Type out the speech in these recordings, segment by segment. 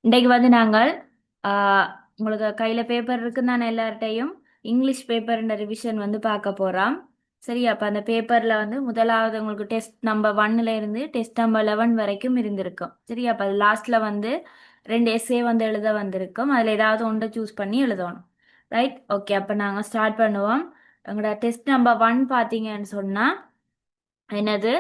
இன்றைக்கு வந்து நாங்கள் உங்களுக்கு கையில் பேப்பர் இருக்குன்னு நான் எல்லார்ட்டையும் இங்கிலீஷ் பேப்பர்ன்ற ரிவிஷன் வந்து பார்க்க போகிறோம். சரி, அப்போ அந்த பேப்பரில் வந்து முதலாவது உங்களுக்கு டெஸ்ட் நம்பர் 1ல் இருந்து டெஸ்ட் நம்பர் 11 வரைக்கும் இருந்திருக்கும். சரி, அப்போ அது லாஸ்ட்டில் வந்து 2 எஸ்ஸே வந்து எழுத வந்திருக்கும். அதில் ஏதாவது ஒன்றை சூஸ் பண்ணி எழுதணும். Right, okay. அப்போ நாங்கள் ஸ்டார்ட் பண்ணுவோம். எங்களோட டெஸ்ட் நம்பர் 1 பார்த்தீங்கன்னு சொன்னால் என்னது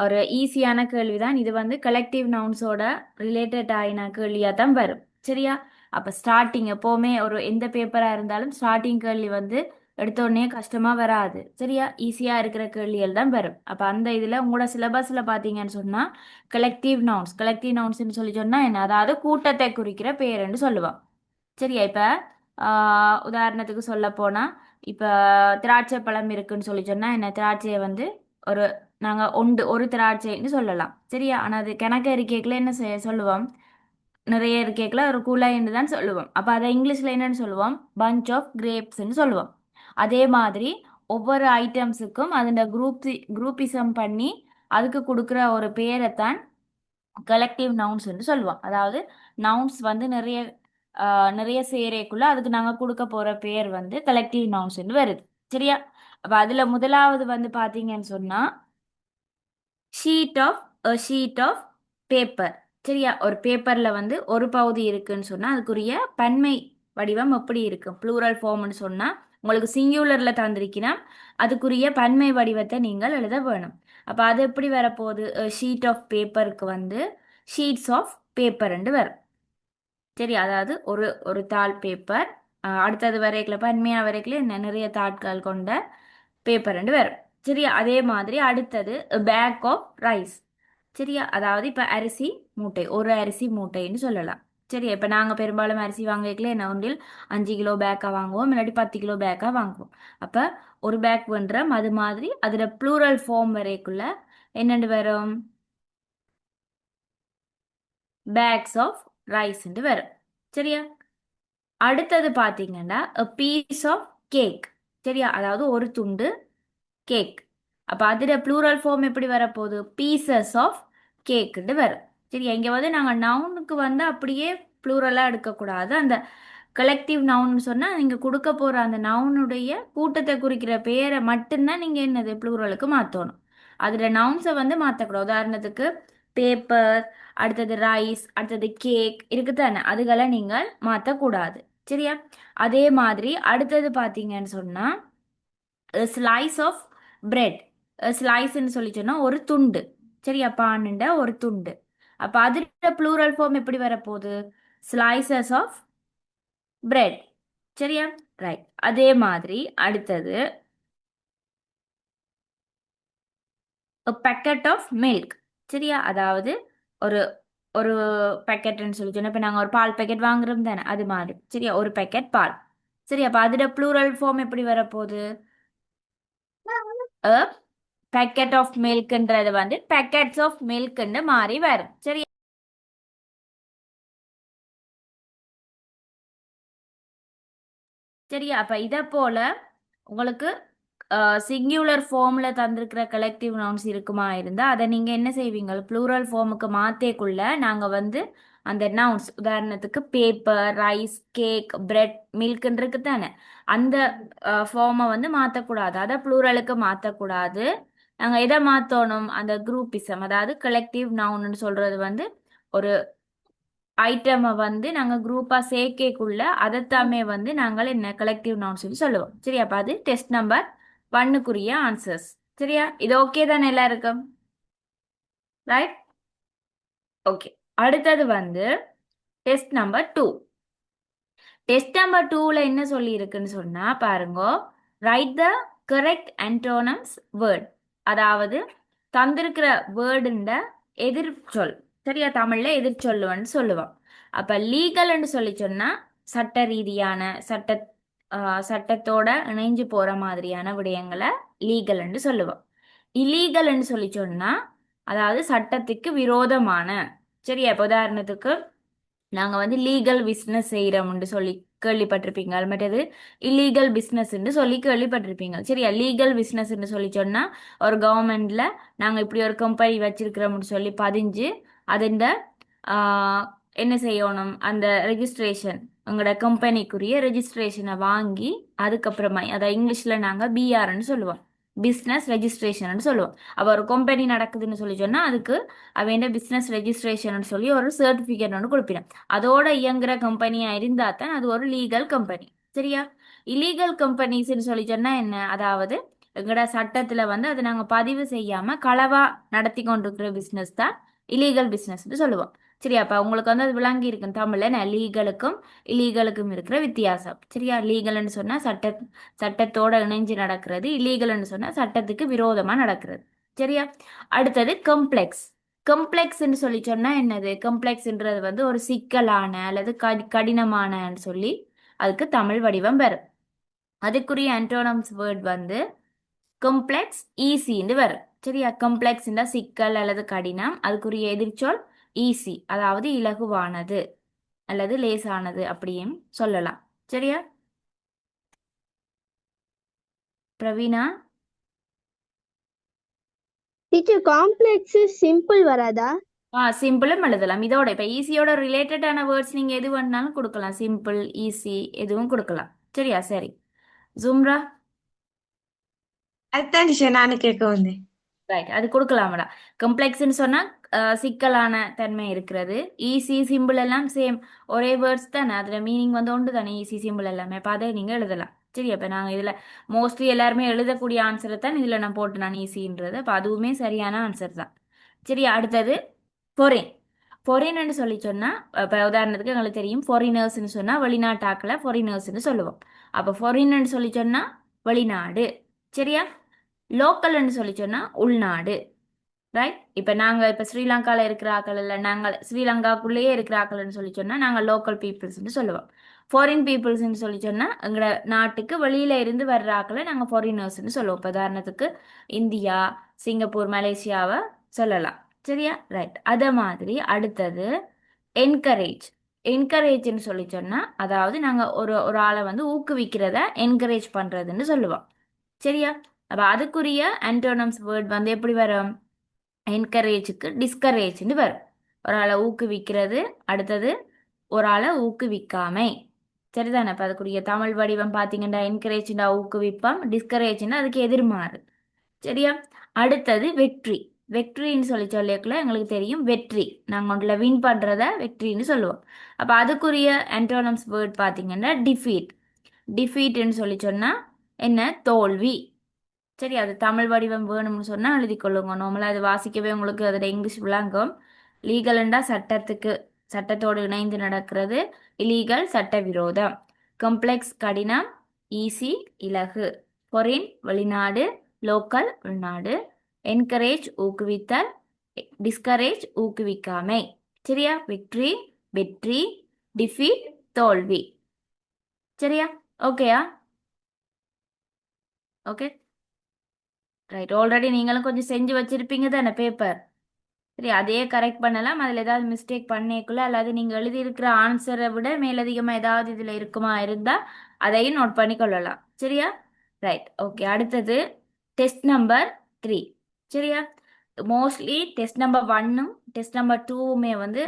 ஒரு ஈஸியான கேள்விதான். இது வந்து கலெக்டிவ் நவுன்ஸோட ரிலேட்டட் ஆயின கேள்வியாக தான் வரும். சரியா? அப்போ ஸ்டார்டிங் எப்போவுமே ஒரு எந்த பேப்பராக இருந்தாலும் ஸ்டார்டிங் கேள்வி வந்து எடுத்த உடனே கஷ்டமாக வராது. சரியா? ஈஸியாக இருக்கிற கேள்விகள் தான் வரும். அப்போ அந்த இதில் உங்களோட சிலபஸில் பார்த்தீங்கன்னு சொன்னால் கலெக்டிவ் நவுன்ஸ்ன்னு சொல்லி சொன்னால் என்ன, அதாவது கூட்டத்தை குறிக்கிற பேருன்னு சொல்லுவோம். சரியா? இப்போ உதாரணத்துக்கு சொல்ல போனால் இப்போ திராட்சை பழம் இருக்குன்னு சொல்லி சொன்னால் என்ன, திராட்சையை வந்து ஒரு நாங்கள் ஒரு திராட்சைன்னு சொல்லலாம். சரியா? ஆனால் அது கணக்கு இருக்கைக்குள்ள என்ன சொல்லுவோம், நிறைய இருக்கைக்குள்ள ஒரு குலைன்னு தான் சொல்லுவோம். அப்போ அதை இங்கிலீஷில் என்னன்னு சொல்லுவோம், பஞ்ச் ஆஃப் கிரேப்ஸ்ன்னு சொல்லுவோம். அதே மாதிரி ஒவ்வொரு ஐட்டம்ஸுக்கும் அதோட குரூப்பிசம் பண்ணி அதுக்கு கொடுக்குற ஒரு பேரைத்தான் கலெக்டிவ் நவுன்ஸ்ன்னு சொல்லுவோம். அதாவது நவுன்ஸ் வந்து நிறைய சேரக்குள்ள அதுக்கு நாங்கள் கொடுக்க போகிற பேர் வந்து கலெக்டிவ் நவுன்ஸ்ன்னு வருது. சரியா? அப்போ அதில் முதலாவது வந்து பார்த்தீங்கன்னு சொன்னால் ஷீட் ஆஃப் பேப்பர். சரியா? ஒரு பேப்பரில் வந்து ஒரு பகுதி இருக்குன்னு சொன்னால் அதுக்குரிய பன்மை வடிவம் எப்படி இருக்கும், ப்ளூரல் ஃபார்ம்னு சொன்னால் உங்களுக்கு சிங்குலரில் தந்திருக்கினா அதுக்குரிய பன்மை வடிவத்தை நீங்கள் எழுத வேணும். அப்போ அது எப்படி வரப்போகுது, ஷீட் ஆஃப் பேப்பருக்கு வந்து ஷீட்ஸ் ஆஃப் பேப்பர்ண்டு வரும். சரி, அதாவது ஒரு ஒரு தாள் பேப்பர், அடுத்தது வரைக்கல பன்மையாக வரைக்கல நிறைய தாட்கள் கொண்ட பேப்பர்ண்டு வரும். சரியா? அதே மாதிரி அடுத்தது பேக் ஆஃப் ரைஸ். சரியா? அதாவது இப்போ அரிசி மூட்டை, ஒரு அரிசி மூட்டைன்னு சொல்லலாம். சரியா? இப்போ நாங்கள் பெரும்பாலும் அரிசி வாங்கிக்கல என்ன ஒன்றில் 5 கிலோ பேக்காக வாங்குவோம், இல்லாட்டி 10 கிலோ பேக்காக வாங்குவோம். அப்போ ஒரு பேக் பண்ணுறோம். அது மாதிரி அதில் ப்ளூரல் ஃபார்ம் வரைக்குள்ள என்னென்று வரும், பேக்ஸ் ஆஃப் ரைஸ்ன்னு வரும். சரியா? அடுத்தது பார்த்தீங்கன்னா பீஸ் ஆஃப் கேக். சரியா? அதாவது ஒரு துண்டு கேக். அப்போ அதில் ப்ளூரல் ஃபார்ம் எப்படி வரப்போகுது, பீசஸ் ஆஃப் கேக்குன்னு வரும். சரி, இங்கே வந்து நாங்கள் நவுனுக்கு வந்து அப்படியே ப்ளூரலாக எடுக்கக்கூடாது. அந்த கலெக்டிவ் நவுன்னு சொன்னால் நீங்கள் கொடுக்க போகிற அந்த நவுனுடைய கூட்டத்தை குறிக்கிற பேரை மட்டும்தான் நீங்கள் என்னது ப்ளூரலுக்கு மாற்றணும். அதில் நவுன்ஸை வந்து மாற்றக்கூடாது. உதாரணத்துக்கு பேப்பர், அடுத்தது ரைஸ், அடுத்தது கேக் இருக்குதானே, அதுகளை நீங்கள் மாற்றக்கூடாது. சரியா? அதே மாதிரி அடுத்தது பார்த்தீங்கன்னு சொன்னால் ஸ்லைஸ் ஆஃப் பிரெட். ஸ்லைஸ்ன்னு சொல்லி சொன்னால் ஒரு துண்டு. சரியா? பானுண்ட ஒரு துண்டு. அப்போ அதில் ப்ளூரல் ஃபார்ம் எப்படி வரப்போகுது, ஸ்லைசஸ் ஆஃப் பிரெட். சரியா? ரைட். அதே மாதிரி அடுத்தது பேக்கெட் ஆஃப் மில்க். சரியா? அதாவது ஒரு ஒரு பேக்கெட்னு சொல்லி சொன்னால் இப்போ நாங்கள் ஒரு பால் பேக்கெட் வாங்குறோம் தானே, அது மாதிரி. சரியா? ஒரு பேக்கெட் பால். சரி, அப்போ அதில் ப்ளூரல் ஃபார்ம் எப்படி வரப்போகுது, பேக்கெட் ஆஃப் மில்க்ன்றது வந்து பேக்கெட்ஸ் ஆஃப் மில்க்ன்னு மாறி வரும். சரி? சரியா? அப்ப இதை போல உங்களுக்கு சிங்குலர் ஃபார்மில் தந்திருக்கிற கலெக்டிவ் நவுன்ஸ் இருக்குமா இருந்தால் அதை நீங்கள் என்ன செய்வீங்க, ப்ளூரல் ஃபார்முக்கு மாற்றக்குள்ள நாங்கள் வந்து அந்த நவுன்ஸ், உதாரணத்துக்கு பேப்பர், ரைஸ், கேக், பிரெட், மில்க்ன்னு இருக்கு தானே, அந்த ஃபார்மை வந்து மாற்றக்கூடாது, அதை ப்ளூரலுக்கு மாற்றக்கூடாது. நாங்கள் எதை மாற்றணும், அந்த குரூப்பிசம், அதாவது கலெக்டிவ் நவுன்னு சொல்கிறது வந்து ஒரு ஐட்டமை வந்து நாங்கள் குரூப்பாக சேர்க்கைக்குள்ள அதைத்தாமே வந்து நாங்கள் என்ன கலெக்டிவ் நவுன் சொல்லி சொல்லுவோம். சரியா? அப்போ அது டெஸ்ட் நம்பர் 1க்குரிய ஆன்சர்ஸ். சரியா? இது ஓகே தானே எல்லாருக்கும்? Right, okay. அடுத்தது வந்து டெஸ்ட் நம்பர் 2. டெஸ்ட் நம்பர் 2ல என்ன சொல்லி இருக்குன்னு சொன்னா பாருங்க, ரைட் த கரெக்ட் ஆன்டோனம்ஸ் வேர்ட். அதாவது தந்திருக்கிற வேர்டுண்ட எதிர்ச்சொல். சரியா? தமிழ்ல எதிர்ச்சொல்லுவன்னு சொல்லுவோம். அப்ப லீகல்னு சொல்லி சொன்னா சட்ட ரீதியான சட்டத்தோட இணைஞ்சு போற மாதிரியான விடயங்களை லீகல்னு சொல்லுவோம். இல்லீகல்னு சொல்லி சொன்னா அதாவது சட்டத்துக்கு விரோதமான. சரியா? இப்போ உதாரணத்துக்கு நாங்கள் வந்து லீகல் பிஸ்னஸ் செய்கிறோம்னு சொல்லி கேள்விப்பட்டிருப்பீங்க, அது மற்றது இல்லீகல் பிஸ்னஸ்ன்னு சொல்லி கேள்விப்பட்டிருப்பீங்க. சரியா? லீகல் பிஸ்னஸ்ன்னு சொல்லி சொன்னால் ஒரு கவர்மெண்டில் நாங்கள் இப்படி ஒரு கம்பெனி வச்சிருக்கிறோம்னு சொல்லி பதிஞ்சு அது இந்த என்ன செய்யணும், அந்த ரெஜிஸ்ட்ரேஷன் உங்களோட கம்பெனிக்குரிய ரெஜிஸ்ட்ரேஷனை வாங்கி அதுக்கப்புறமா அதை இங்கிலீஷ்ல நாங்க பிஆர்ன்னு சொல்லுவோம், பிஸ்னஸ் ரெஜிஸ்ட்ரேஷன் சொல்லுவோம். அப்போ ஒரு கம்பெனி நடக்குதுன்னு சொல்லி சொன்னா அதுக்கு அவன் பிஸ்னஸ் ரெஜிஸ்ட்ரேஷன் சொல்லி ஒரு சர்டிபிகேட் ஒன்று கொடுப்பினேன். அதோட இயங்குற கம்பெனியா இருந்தா தான் அது ஒரு லீகல் கம்பெனி. சரியா? இல்லீகல் கம்பெனிஸ்ன்னு சொல்லி சொன்னா என்ன, அதாவது எங்கட சட்டத்துல வந்து அதை நாங்க பதிவு செய்யாம களவா நடத்தி கொண்டிருக்கிற பிசினஸ் தான் இல்லீகல் பிசினஸ் சொல்லுவோம். சரியா? அப்ப உங்களுக்கு வந்து அது விளங்கி இருக்கு தமிழ்ல, லீகலுக்கும் இல்லீகலுக்கும் இருக்கிற வித்தியாசம். சரியா? லீகல்னு சொன்னா சட்டத்தோட இணைஞ்சு நடக்கிறது, இல்லீகல்னு சொன்னா சட்டத்துக்கு விரோதமா நடக்கிறது. சரியா? அடுத்தது கம்ப்ளெக்ஸ். கம்ப்ளெக்ஸ்ன்னு சொல்லி சொன்னா என்னது, கம்ப்ளெக்ஸ்ன்றது வந்து ஒரு சிக்கலான அல்லது கடினமானன்னு சொல்லி அதுக்கு தமிழ் வடிவம் வரும். அதுக்குரிய ஆன்டோனம்ஸ் வேர்ட் வந்து கம்ப்ளெக்ஸ், ஈஸின்னு வரும். சரியா? கம்ப்ளெக்ஸ்னா சிக்கல் அல்லது கடினம், அதுக்குரிய எதிர்ச்சொல் ஈஸி, அதாவது இலகுவானது அல்லது லேசானது அப்படியும் சொல்லலாம். சரியா? பிரவீனா? டீச்சர் காம்ப்ளெக்ஸ் சிம்பிள் வராதா? சிம்பிளும் எழுதலாம். இதோட இப்ப ஈஸியோட ரிலேட்டடான வேர்ட்ஸ் நீங்க எது வேணாலும் கொடுக்கலாம், சிம்பிள், ஈஸி எதுவும் கொடுக்கலாம். சரியா? சரி, ஜும்ரா? அதுதான் டீச்சர் நானும் கேட்க வந்தேன். ரைட், அது கொடுக்கலாமடா. கம்ப்ளெக்ஸ்ன்னு சொன்னா சிக்கலான தன்மை இருக்கிறது. ஈஸி, சிம்பிள் எல்லாம் சேம், ஒரே வேர்ட்ஸ் தானே, அதுல மீனிங் வந்து ஒன்று தானே, ஈஸி சிம்பிள் எல்லாமே. அப்போ அதை நீங்க எழுதலாம். சரி, அப்ப நாங்க இதுல மோஸ்ட்லி எல்லாருமே எழுதக்கூடிய ஆன்சரை தான் இதுல நான் போட்டு நான் ஈஸின்றது. அப்ப அதுவுமே சரியான ஆன்சர் தான். சரி, அடுத்தது ஃபொரின். ஃபொரின்னு சொல்லி சொன்னா இப்ப உதாரணத்துக்கு எங்களுக்கு தெரியும், ஃபாரினர்ஸ்னு சொன்னா வெளிநாட்டாக்களை ஃபாரினர்ஸ்னு சொல்லுவோம். அப்ப ஃபாரின்னு சொல்லி சொன்னா வெளிநாடு. சரியா? லோக்கல்னு சொல்லி சொன்னா உள்நாடு. ரைட்? இப்போ நாங்கள் இப்போ ஸ்ரீலங்காவில் இருக்கிற ஆக்கள் இல்லை, நாங்கள் ஸ்ரீலங்காக்குள்ளேயே இருக்கிற ஆக்கள்னு சொல்லி சொன்னால் நாங்கள் லோக்கல் பீப்புள்ஸ்னு சொல்லுவோம். ஃபாரின் பீப்புள்ஸ்னு சொல்லி சொன்னால் எங்களோட நாட்டுக்கு வெளியில இருந்து வர்ற ஆக்களை நாங்கள் ஃபாரினர்ஸ்னு சொல்லுவோம். இப்போ உதாரணத்துக்கு இந்தியா, சிங்கப்பூர், மலேசியாவை சொல்லலாம். சரியா? ரைட். அதை மாதிரி அடுத்தது என்கரேஜ். என்கரேஜ்னு சொல்லி சொன்னால் அதாவது நாங்கள் ஒரு ஒரு ஆளை வந்து ஊக்குவிக்கிறத என்கரேஜ் பண்ணுறதுன்னு சொல்லுவோம். சரியா? அப்போ அதுக்குரிய ஆன்டோனம்ஸ் வேர்ட் வந்து எப்படி வரும், என்கரேஜுக்கு டிஸ்கரேஜ்னு வரும். ஒரு ஆளை ஊக்குவிக்கிறது, அடுத்தது ஒரு ஆளை ஊக்குவிக்காமை. சரிதானே? இப்போ அதுக்குரிய தமிழ் வடிவம் பார்த்தீங்கன்னா என்கரேஜ்னா ஊக்குவிப்பம், டிஸ்கரேஜ்னா அதுக்கு எதிர்மாறு. சரியா? அடுத்தது வெற்றி. வெற்றின்னு சொல்லி சொல்லியக்குள்ள எங்களுக்கு தெரியும் வெற்றி, நாங்கள் ஒன்றில் வின் பண்ணுறத வெற்றின்னு சொல்லுவோம். அப்போ அதுக்குரிய ஆன்டோனம்ஸ் வேர்ட் பார்த்தீங்கன்னா டிஃபீட். டிஃபீட்னு சொல்லி சொன்னால் என்ன, தோல்வி. சரி, அது தமிழ் வடிவம் வேணும்னு சொன்னால் எழுதி கொள்ளுங்க. நார்மலாக அது வாசிக்கவே உங்களுக்கு அதில் இங்கிலீஷ் விளங்கும். லீகல்ண்டா சட்டத்துக்கு, சட்டத்தோடு இணைந்து நடக்கிறது. இல்லீகல் சட்டவிரோதம். கம்ப்ளெக்ஸ் கடினம், ஈஸி இலகு. ஃபாரின் வெளிநாடு, லோக்கல் உள்நாடு. என்கரேஜ் ஊக்குவித்தல், டிஸ்கரேஜ் ஊக்குவிக்காமை. சரியா? விக்ட்ரி வெற்றி, டிஃபீட் தோல்வி. சரியா? ஓகேயா? Okay, right. ஆல்ரெடி நீங்களும் கொஞ்சம் செஞ்சு வச்சிருப்பீங்க தானே பேப்பர். சரி, அதையே கரெக்ட் பண்ணலாம். அதில் ஏதாவது மிஸ்டேக் பண்ணிக்குள்ள அல்லது நீங்கள் எழுதியிருக்கிற ஆன்சரை விட மேலதிகமாக ஏதாவது இதில் இருக்குமா இருந்தால் அதையும் நோட் பண்ணி கொள்ளலாம். சரியா? Right, okay. அடுத்தது டெஸ்ட் நம்பர் 3. சரியா? மோஸ்ட்லி டெஸ்ட் நம்பர் 1ம் டெஸ்ட் நம்பர் 2மே வந்து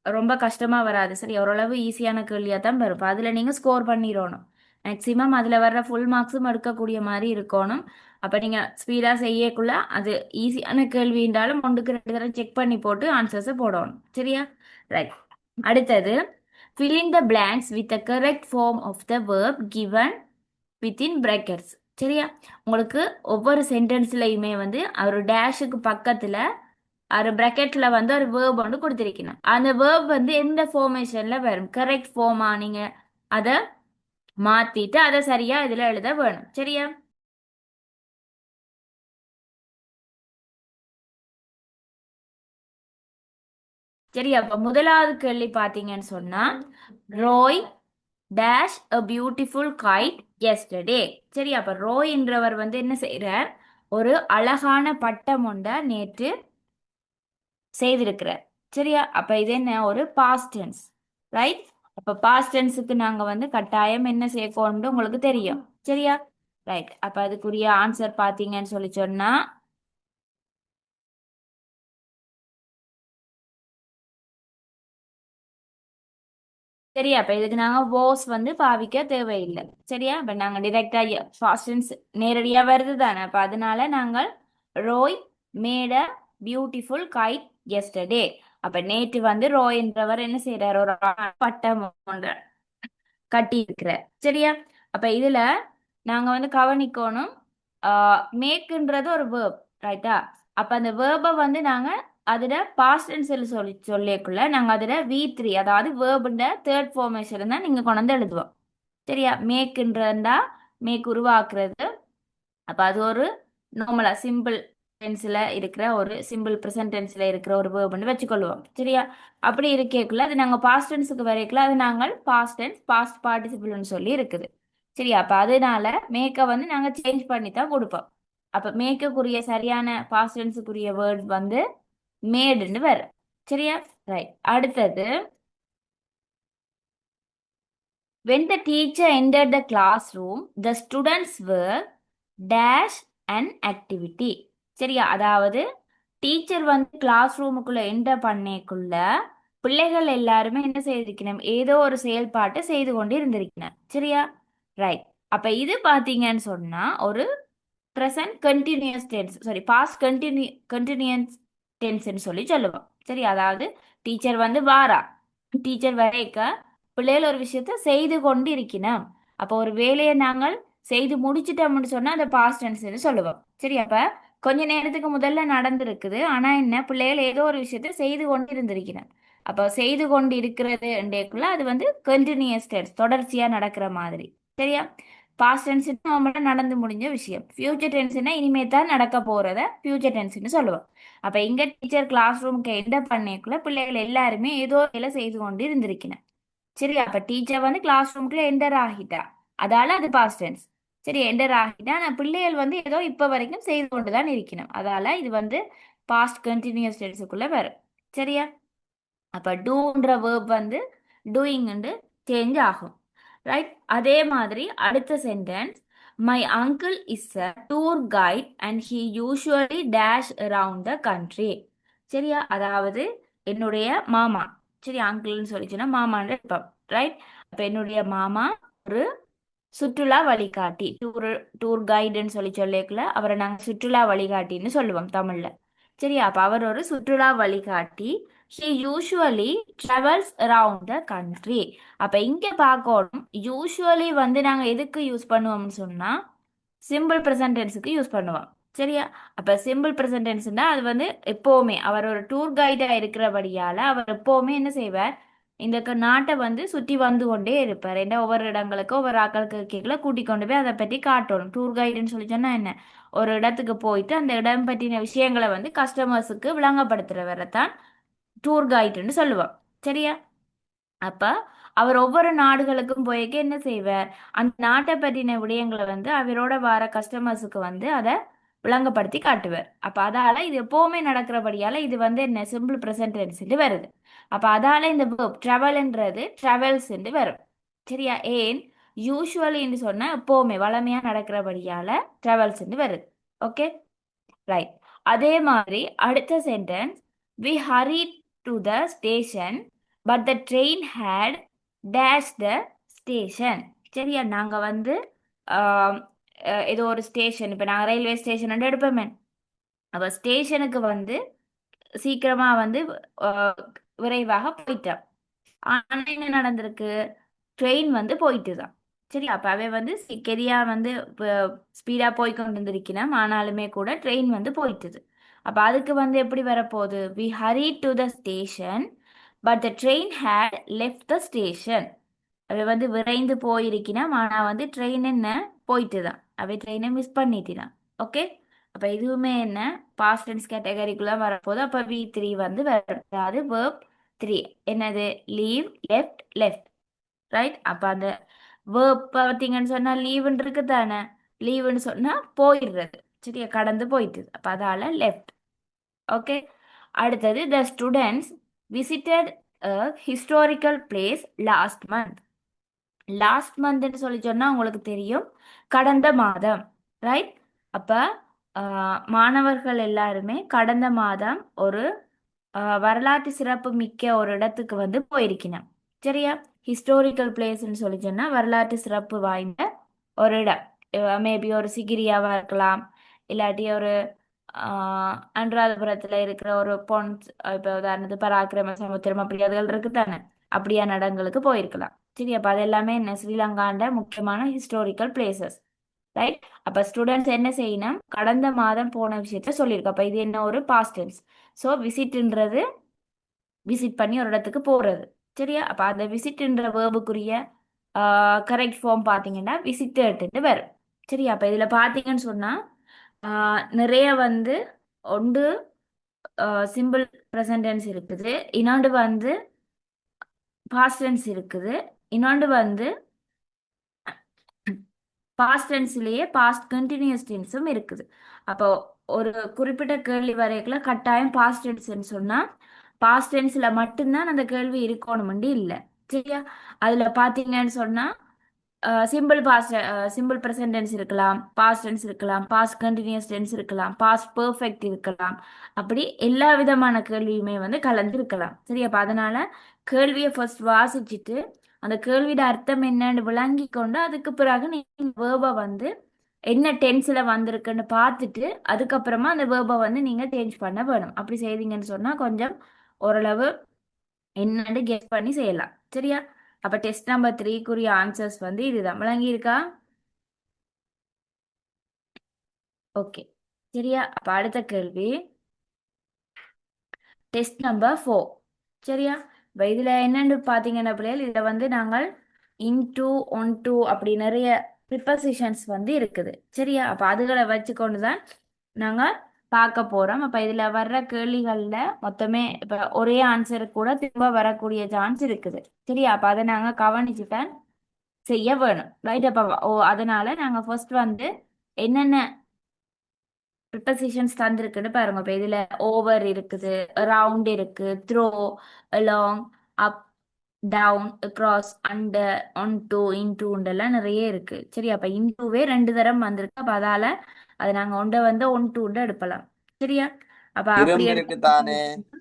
ரொம்ப கஷ்டமாக வராது. சரி, ஓரளவு ஈஸியான கேள்வியாக தான் வரும். அதில் நீங்கள் ஸ்கோர் பண்ணிடணும். மேக்ஸிமம் அதில் வர்ற ஃபுல் மார்க்ஸும் எடுக்கக்கூடிய மாதிரி இருக்கணும். அப்போ நீங்கள் ஸ்பீடாக செய்யக்குள்ள அது ஈஸியான கேள்வின்றாலும் 1க்கு 2 தடவை செக் பண்ணி போட்டு ஆன்சர்ஸை போடணும். சரியா? ரைட். அடுத்தது fill in the blanks with the correct form of the verb given within brackets. சரியா? உங்களுக்கு ஒவ்வொரு சென்டென்ஸ்லையுமே வந்து ஒரு டேஷுக்கு பக்கத்தில் ஒரு பிராக்கெட்ல வந்து ஒரு வேர்ப் வந்து கொடுத்திருக்கணும். அந்த வேர்ப் வந்து எந்த ஃபார்மேஷன்ல வரும், கரெக்ட் ஃபார்மா நீங்க அதை மாத்திட்டு அதை சரியா இதுல எழுத வேணும். சரியா? சரி, அப்ப முதலாவது கேள்வி பாத்தீங்கன்னு சொன்னா Roy dash a beautiful kite yesterday. சரி, அப்ப ரோய்ன்றவர் வந்து என்ன செய்யறார், ஒரு அழகான பட்டம் ஒன்றை நேற்று செய்திருக்கிறார். சரியா? அப்ப இது என்ன, ஒரு பாஸ்ட் டென்ஸ். ரைட்? அப்ப பாஸ்ட் டென்ஸுக்கு நாங்க வந்து கட்டாயம் என்ன சேர்க்கணும்னு உங்களுக்கு தெரியும். சரியா? ரைட். அப்ப அதுக்குரிய ஆன்சர் பாத்தீங்கன்னு சொல்லி சொன்னா சரியா? அப்ப இதுக்கு நாங்க வாஸ் வந்து பாவிக்க தேவையில்லை. சரியா? அப்ப நாங்க டிரெக்டா ஃபாஸ்டன்ஸ் நேரடியா வருது தானே. அப்ப அதனால நாங்கள் Roy made a beautiful kite yesterday. அப்ப நேற்று வந்து ரோய் என்றவர் என்ன செய்யறாரு, ஒரு பட்டம் ஒன்று கட்டி இருக்கிறார். சரியா? அப்ப இதுல நாங்க வந்து கவனிக்கணும், மேக்குன்றது ஒரு வேர்ப், ரைட்டா? அப்ப அந்த வேர்பை வந்து நாங்க அதுல பாஸ்ட் டென்ஸ்ல சொல்லிக்குள்ள நாங்க அதுல V3, அதாவது வேர்புண்ட தேர்ட் ஃபார்மேஷன் தான் நீங்க கொண்டு வந்து எழுதுவோம். சரியா? மேக்குன்றதா மேக் உருவாக்குறது. அப்ப அது ஒரு நார்மலா சிம்பிள் டென்ஸ்ல இருக்கிற ஒரு சிம்பிள் ப்ரெசன்ட் டென்ஸ்ல இருக்கிற ஒரு வேர்புன்னு வச்சுக்கொள்வோம். சரியா? அப்படி இருக்கக்குள்ள அது நாங்க பாஸ்ட் டென்ஸுக்கு வரைக்குள்ள அது நாங்கள் பாஸ்ட் டென்ஸ் பாஸ்ட் பார்ட்டிசிபிள்னு சொல்லி இருக்குது. சரியா? அப்ப அதனால மேக்க வந்து நாங்க சேஞ்ச் பண்ணி தான் கொடுப்போம். அப்ப மேக்குரிய சரியான பாஸ்ட் டென்ஸுக்குரிய வேர்ட் வந்து மேடுன்னு வரும். சரியா? ரைட். அடுத்தது, when the teacher entered the classroom, the students were dash an activity. சரியா? அதாவது டீச்சர் வந்து கிளாஸ் ரூமுக்குள்ள என்டர் பண்ணேக்குள்ள பிள்ளைகள் எல்லாருமே என்ன செய்திருக்கணும், ஏதோ ஒரு செயல்பாட்டை செய்து கொண்டு இருந்திருக்கணும். சரியா? ரைட். அப்ப இது பாத்தீங்கன்னு சொன்னா ஒரு present continuous tense, sorry past continuous டென்ஸ்ன்னு சொல்லி சொல்லுவோம். சரி, அதாவது டீச்சர் வந்து வாரா, டீச்சர் வரைக்க பிள்ளைகள் ஒரு விஷயத்த செய்து கொண்டு இருக்கணும். அப்போ ஒரு வேலையை நாங்கள் செய்து முடிச்சிட்டோம்னு சொன்னா அந்த பாஸ்ட் டென்ஸ்ன்னு சொல்லுவோம். சரி, அப்ப கொஞ்ச நேரத்துக்கு முதல்ல நடந்திருக்குது, ஆனா என்ன பிள்ளைகள் ஏதோ ஒரு விஷயத்த செய்து கொண்டு இருந்திருக்கணும். அப்போ செய்து கொண்டு இருக்கிறதுக்குள்ள அது வந்து கண்டினியூஸ் டென்ஸ், தொடர்ச்சியா நடக்கிற மாதிரி. சரியா? பாஸ்ட் டென்ஸ் நார்மலா நடந்து முடிஞ்ச விஷயம். ஃபியூச்சர் டென்ஸ்னா இனிமே தான் நடக்க போறத ஃபியூச்சர் டென்ஸ்னு சொல்லுவோம். அப்ப இங்க டீச்சர் கிளாஸ் ரூமுக்கு என்டர் பண்ணக்குள்ள பிள்ளைகள் எல்லாருமே ஏதோ வேலை செய்து கொண்டு இருந்திருக்கணும். சரி, அப்ப டீச்சர் வந்து கிளாஸ் ரூமுக்குள்ள என்டர் ஆகிட்டா, அதால அது பாஸ்ட் டென்ஸ். சரி, என்டர் ஆகிட்டா, ஆனா பிள்ளைகள் வந்து ஏதோ இப்ப வரைக்கும் செய்து கொண்டுதான் இருக்கணும், அதால இது வந்து பாஸ்ட் கண்டினியூஸ் டென்ஸுக்குள்ள வரும். சரியா? அப்ப டூன்ற வேர்ப் வந்து டூயிங் சேஞ்ச் ஆகும். ரைட். அதே மாதிரி அடுத்த sentence, my uncle is a tour guide and he usually dash around the country. சரியா? அதாவது என்னுடைய மாமா. சரி, அங்கிள்னு சொல்லிச்சுன்னா மாமான்னு இருப்போம். ரைட். அப்ப என்னுடைய மாமா ஒரு சுற்றுலா வழிகாட்டி, டூர் டூர் கைடுன்னு சொல்லிக்கல அவரை நாங்கள் சுற்றுலா வழிகாட்டின்னு சொல்லுவோம் தமிழ்ல. சரியா? அப்ப அவர் ஒரு சுற்றுலா வழிகாட்டி. He usually travels around the country. அப்ப இங்க பார்க்கணும், யூஸ்வலி வந்து நாங்க எதுக்கு யூஸ் பண்ணுவோம்னு சொன்னா சிம்பிள் ப்ரெசன்ட் டென்ஸுக்கு யூஸ் பண்ணுவோம். சரியா? அப்ப சிம்பிள் ப்ரெசன்ட் டென்ஸ்னா அது வந்து எப்பவுமே அவர் ஒரு டூர் கைடா இருக்கிறபடியால அவர் எப்பவுமே என்ன செய்வார், இந்த நாட்டை வந்து சுற்றி வந்து கொண்டே இருப்பார். ஏன்னா ஒவ்வொரு இடங்களுக்கு ஒவ்வொரு ஆக்களுக்கு கீழே கூட்டிக் கொண்டு போய் அதை பற்றி காட்டணும். டூர் கைடுன்னு சொல்லி சொன்னா என்ன, ஒரு இடத்துக்கு போயிட்டு அந்த இடம் பற்றின விஷயங்களை வந்து கஸ்டமர்ஸுக்கு விளங்கப்படுத்துறவரை தான் டூர் கைடுன்னு சொல்லுவோம். சரியா? அப்ப அவர் ஒவ்வொரு நாடுகளுக்கும் போய்க்க என்ன செய்வார், அந்த நாட்டை பற்றின விடயங்களை வந்து அவரோட வர கஸ்டமர்ஸுக்கு வந்து அதை விளங்கப்படுத்தி காட்டுவார். அப்ப அதால இது எப்பவுமே நடக்கிறபடியால இது வந்து என்ன சிம்பிள் ப்ரெசன்ட் டென்ஸ் வருது. அப்ப அதால இந்த verb travelன்றது travels வரும். சரியா? ஏன் யூஸ்வலின்னு சொன்னா எப்பவுமே வளமையா நடக்கிறபடியால travels வருது. Okay, right. அதே மாதிரி அடுத்த sentence, we hurried to the station but the train had dash the station. சரியா? நாங்க வந்து ஆம், ஏதோ ஒரு ஸ்டேஷன், இப்போ நாங்கள் ரயில்வே ஸ்டேஷன் எடுப்போமே, அப்போ ஸ்டேஷனுக்கு வந்து சீக்கிரமா வந்து அஹ், விரைவாக போயிட்டோம். ஆனா என்ன நடந்திருக்கு, ட்ரெயின் வந்து போயிட்டு தான். சரி, அப்ப அவ வந்து கெதியா வந்து ஸ்பீடா போய் கொண்டு இருந்திருக்கணும், ஆனாலுமே கூட ட்ரெயின் வந்து போயிட்டுது. அப்ப அதுக்கு வந்து எப்படி வரப்போகுது, we hurry to the station but the train had left the station. அவ வந்து விரைந்து போயிருக்கணும், ஆனா வந்து ட்ரெயின் என்ன போயிட்டு தான், அவ ட்ரெயினை மிஸ் பண்ணிட்டினான். ஓகே. அப்ப இதுவுமே என்ன பாஸ்ட் டென்ஸ் கேட்டகரிக்குள்ள வரப்போகுது. அப்ப V3 வந்து வரும், அதாவது verb 3 என்னது, லீவ் லெஃப்ட் லெஃப்ட். ரைட். அப்ப அந்த வேர்ப் பார்த்தீங்கன்னு சொன்னா லீவுன்னு இருக்கு தானே, லீவுன்னு சொன்னா போயிடுறது. சரியா? கடந்து போயிட்டு, அப்ப அதால லெஃப்ட். ஓகே. அடுத்தது, the students visited a historical place last month. Last மந்த்னு சொல்லி சொன்னா உங்களுக்கு தெரியும், கடந்த மாதம். ரைட். அப்ப மாணவர்கள் எல்லாருமே கடந்த மாதம் ஒரு வரலாற்று சிறப்பு மிக்க ஒரு இடத்துக்கு வந்து போயிருக்கணும். சரியா? ஹிஸ்டோரிக்கல் பிளேஸ்ன்னு சொல்லி சொன்னா வரலாற்று சிறப்பு வாய்ந்த ஒரு இடம். மேபி ஒரு சிகிரியாவா இருக்கலாம், இல்லாட்டி ஒரு அனுராதபுரத்துல இருக்கிற ஒரு பொன்ஸ், இப்போ உதாரணத்துக்கு பராக்கிரம சமுத்திரம் அப்படி அதுகள் இருக்குதானே, அப்படியான இடங்களுக்கு போயிருக்கலாம். சரி, அப்ப அது எல்லாமே என்ன ஸ்ரீலங்காண்ட முக்கியமான ஹிஸ்டோரிக்கல் பிளேசஸ். ரைட்? அப்ப ஸ்டூடெண்ட்ஸ் என்ன செய்யணும், கடந்த மாதம் போன விஷயத்த சொல்லியிருக்கு. அப்ப இது என்ன ஒரு பாஸ்ட் டென்ஸ். ஸோ விசிட்ன்றது விசிட் பண்ணி ஒரு இடத்துக்கு போறது. சரியா? அப்ப அந்த விசிட்ன்ற வேர்புக்குரிய கரெக்ட் ஃபார்ம் பார்த்தீங்கன்னா விசிட்டர்ட்டு வரும். சரியா? அப்ப இதுல பார்த்தீங்கன்னு சொன்னா நிறைய வந்து ஒன்று சிம்பிள் ப்ரெசன்ட் டென்ஸ் இருக்குது, இன்னொன்று வந்து பாஸ்ட் டென்ஸ் இருக்குது, இன்னொன்று வந்து பாஸ்ட் டென்ஸ்லயே பாஸ்ட் கண்டினியூஸ் டென்ஸும் இருக்குது. அப்போ ஒரு குறிப்பிட்ட கேள்வி வரைக்குள்ள கட்டாயம் பாஸ்ட் டென்ஸ்ன்னு சொன்னா பாஸ்ட் டென்ஸ்ல மட்டும்தான் அந்த கேள்வி இருக்கணும்னு இல்லை. சரியா? அதுல பாத்தீங்கன்னு சொன்னா சிம்பிள் ப்ரெசன்ட் டென்ஸ் இருக்கலாம், பாஸ்ட் டென்ஸ் இருக்கலாம், பாஸ்ட் கண்டினியூஸ் டென்ஸ் இருக்கலாம், பாஸ்ட் பெர்ஃபெக்ட் இருக்கலாம். அப்படி எல்லா விதமான கேள்வியுமே வந்து கலந்து இருக்கலாம். சரி, அப்ப அதனால கேள்வியை ஃபர்ஸ்ட் வாசிச்சுட்டு அந்த கேள்வியோட அர்த்தம் என்னன்னு விளங்கி கொண்டு அதுக்கு பிறகு நீங்க வேர்பை வந்து என்ன டென்ஸ்ல வந்திருக்குன்னு பார்த்துட்டு அதுக்கப்புறமா அந்த வேர்பை வந்து நீங்க சேஞ்ச் பண்ண வேணும். அப்படி செய்தீங்கன்னு சொன்னா கொஞ்சம் ஓரளவு என்னன்னு கெஸ் பண்ணி செய்யலாம். சரியா? அப்ப டெஸ்ட் நம்பர் 3க்குரிய ஆன்சர்ஸ் வந்து இதுதான். விளங்கி இருக்கா? ஓகே. சரியா? அப்ப அடுத்த கேள்வி டெஸ்ட் நம்பர் 4. சரியா? இப்போ இதுல என்னன்னு பாத்தீங்கன்னா பிள்ளைகள், இதுல வந்து நாங்கள் இன்டு ஒன்டு அப்படி நிறைய ப்ரிப்பசிஷன்ஸ் வந்து இருக்குது. சரியா? அப்ப அதுகளை வச்சுக்கொண்டு தான் நாங்க பார்க்க போறோம். அப்ப இதுல வர்ற கேள்விகள்ல மொத்தமே இப்ப ஒரே ஆன்சர் கூட திரும்ப வரக்கூடிய சான்ஸ் இருக்குது. சரியா? அப்ப அதை நாங்க கவனிச்சுதான் செய்ய வேணும். ரைட்? அப்ப அதனால நாங்க ஃபர்ஸ்ட் வந்து என்னென்ன ப்ரிப்பசிஷன்ஸ் தந்திருக்குன்னு பாருங்க. இப்போ இதுல ஓவர் இருக்குது, அரவுண்ட் இருக்கு, through, along, up, down, across, under, onto, இன்டூண்டெல்லாம் நிறைய இருக்கு. சரி, அப்ப இன்டூவே 2 தரம் வந்திருக்கு. அப்ப அதால அதை நாங்க ஒன்றை வந்து ஒன் டூண்ட எடுப்பலாம். சரியா? அப்ப அப்படி இரும்பு இருக்கு தானே, எடுத்து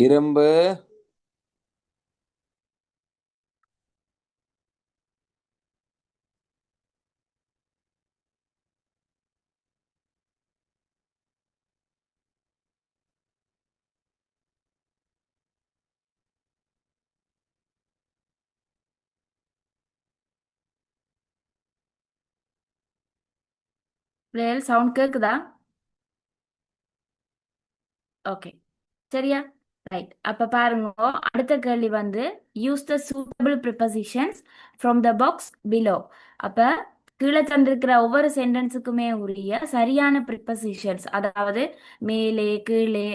இரும்பு சவுண்ட் கேக்குதா? ஓகே. சரியா? ரைட். அப்ப பாருங்க, அடுத்த கேள்வி வந்து use the suitable prepositions from the box below. அப்ப கீழே தந்திருக்கிற ஒவ்வொரு சென்டென்ஸுக்குமே உரிய சரியான ப்ரிப்பசிஷன்ஸ், அதாவது மேலே, கீழே,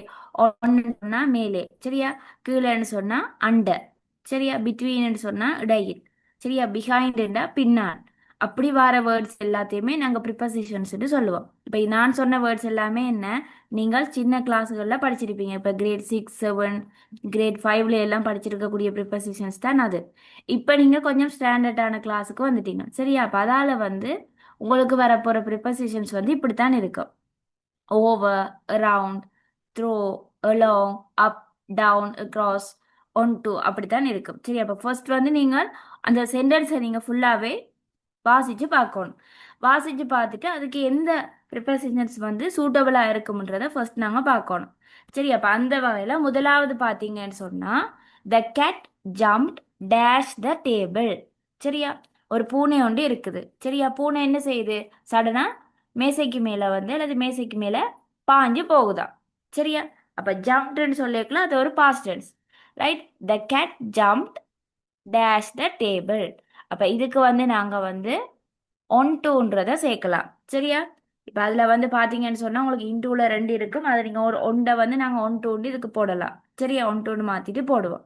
ஒன்னு சொன்னா மேலே, சரியா? கீழேன்னு சொன்னா அண்டர், சரியா? பிட்வீன்னு சொன்னா இடையில், சரியா? பிஹைண்ட்னா பின்னால். அப்படி வர வேர்ட்ஸ் எல்லாத்தையுமே நாங்க ப்ரிப்பசிஷன்ஸ்னு சொல்லுவோம். இப்போ நான் சொன்ன வேர்ட்ஸ் எல்லாமே என்ன, நீங்கள் சின்ன கிளாஸுகளில் படிச்சிருப்பீங்க. இப்போ கிரேட் 6, 7, கிரேட் 5ல எல்லாம் படிச்சிருக்கக்கூடிய ப்ரிப்பசிஷன்ஸ் தான் அது. இப்போ நீங்கள் கொஞ்சம் ஸ்டாண்டர்டான கிளாஸுக்கு வந்துட்டீங்க. சரியா? அப்போ அதால் வந்து உங்களுக்கு வரப்போகிற ப்ரிப்பசிஷன்ஸ் வந்து இப்படித்தான் இருக்கும். Over, around, throw, along, up, down, across, one two அப்படித்தான் இருக்கும். சரி, அப்போ ஃபர்ஸ்ட் வந்து நீங்கள் அந்த சென்டென்ஸை நீங்கள் ஃபுல்லாகவே வாசித்து பார்க்கணும். வாசித்து பார்த்துட்டு அதுக்கு எந்த ப்ரிப்பசிஷன்ஸ் வந்து சூட்டபிளாக இருக்கும்ன்றதை ஃபர்ஸ்ட் நாங்கள் பார்க்கணும். சரி, அப்போ அந்த வகையில் முதலாவது பார்த்தீங்கன்னு சொன்னால் the cat jumped dash the table. சரியா? ஒரு பூனை ஒன்று இருக்குது. சரியா? பூனை என்ன செய்யுது, சடனாக மேசைக்கு மேலே வந்து அல்லது மேசைக்கு மேலே பாஞ்சு போகுதா. சரியா? அப்போ ஜம்ப்டுன்னு சொல்லியிருக்கலாம், அது ஒரு past tense. Right? The cat jumped dash the table. அப்போ இதுக்கு வந்து நாங்கள் வந்து ஒன் டூன்றதை சேர்க்கலாம். சரியா? இப்போ அதில் வந்து பார்த்தீங்கன்னு சொன்னால் உங்களுக்கு இன்டூவில் 2 இருக்கும். அதை நீங்கள் ஒரு ஒன்றை வந்து நாங்கள் ஒன் டூன்னு இதுக்கு போடலாம். சரியா? ஒன் டூன்னு மாற்றிட்டு போடுவோம்.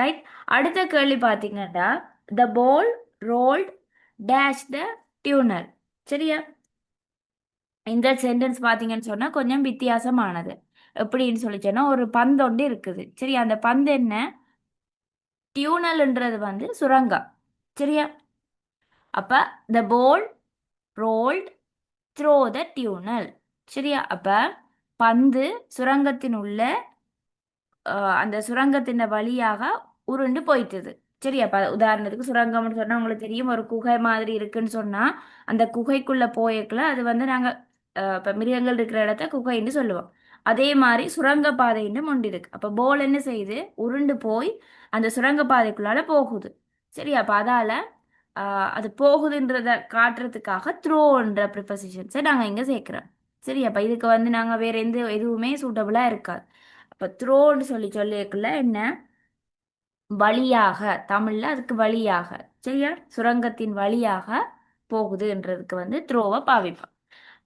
ரைட்? அடுத்த கேள்வி பார்த்தீங்கன்னா த பால் ரோல்ட் டேஷ் த டியூனர். சரியா? இந்த சென்டென்ஸ் பார்த்தீங்கன்னு சொன்னால் கொஞ்சம் வித்தியாசமானது. எப்படின்னு சொல்லி சொன்னால் ஒரு பந்து ஒன்று இருக்குது. சரி, அந்த பந்து என்ன, டியூனல்ன்றது வந்து சுரங்கம். சரியா? அப்போ த பால் ரோல்ட் த்ரோ த டியூனல். சரியா? அப்போ பந்து சுரங்கத்தின் உள்ள அந்த சுரங்கத்தின் வழியாக உருண்டு போயிட்டுது. சரி, அப்ப உதாரணத்துக்கு சுரங்கம்னு சொன்னா உங்களுக்கு தெரியும், ஒரு குகை மாதிரி இருக்குன்னு சொன்னா அந்த குகைக்குள்ள போயக்குள்ள அது வந்து நாங்க இப்ப மிருகங்கள் இருக்கிற இடத்த குகைன்னு சொல்லுவோம். அதே மாதிரி சுரங்க பாதைன்னு ஒன்று இருக்கு. அப்ப போல் என்ன செய்யுது, உருண்டு போய் அந்த சுரங்க பாதைக்குள்ளால போகுது. சரி, அப்ப அதால அது போகுதுன்றத காட்டுறதுக்காக த்ரோன்ற ப்ரிப்பசிஷன்ஸை நாங்க இங்க சேர்க்கிறோம். சரி, அப்ப இதுக்கு வந்து நாங்க வேற எதுவுமே சூட்டபிளா இருக்காது. அப்ப த்ரோன்னு சொல்லிக்குள்ள என்ன, வழியாக, தமிழ்ல அதுக்கு வழியாக, சரியா, சுரங்கத்தின் வழியாக போகுதுன்றதுக்கு வந்து த்ரோவை பாவிப்போம்.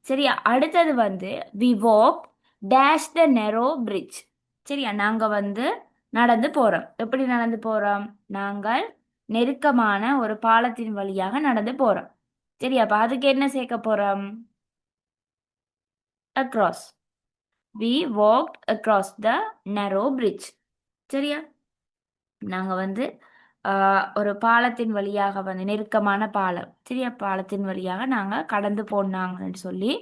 சரியா, அடுத்தது வந்து we walk dash the narrow bridge. சரியா, நாங்க வந்து நடந்து போறோம். எப்படி நடந்து போறோம், நாங்கள் நெருக்கமான ஒரு பாலத்தின் வழியாக நடந்து போறோம். சரியா, அப்ப அதுக்கு என்ன சேர்க்க போறோம், across. We walked across the narrow bridge. சரியா, நாங்க வந்து ஒரு பாலத்தின் வழியாக வந்து நெருக்கமான பாலம், சரியா, பாலத்தின் வழியாக நாங்க கடந்து போனாங்கன்னு சொல்லி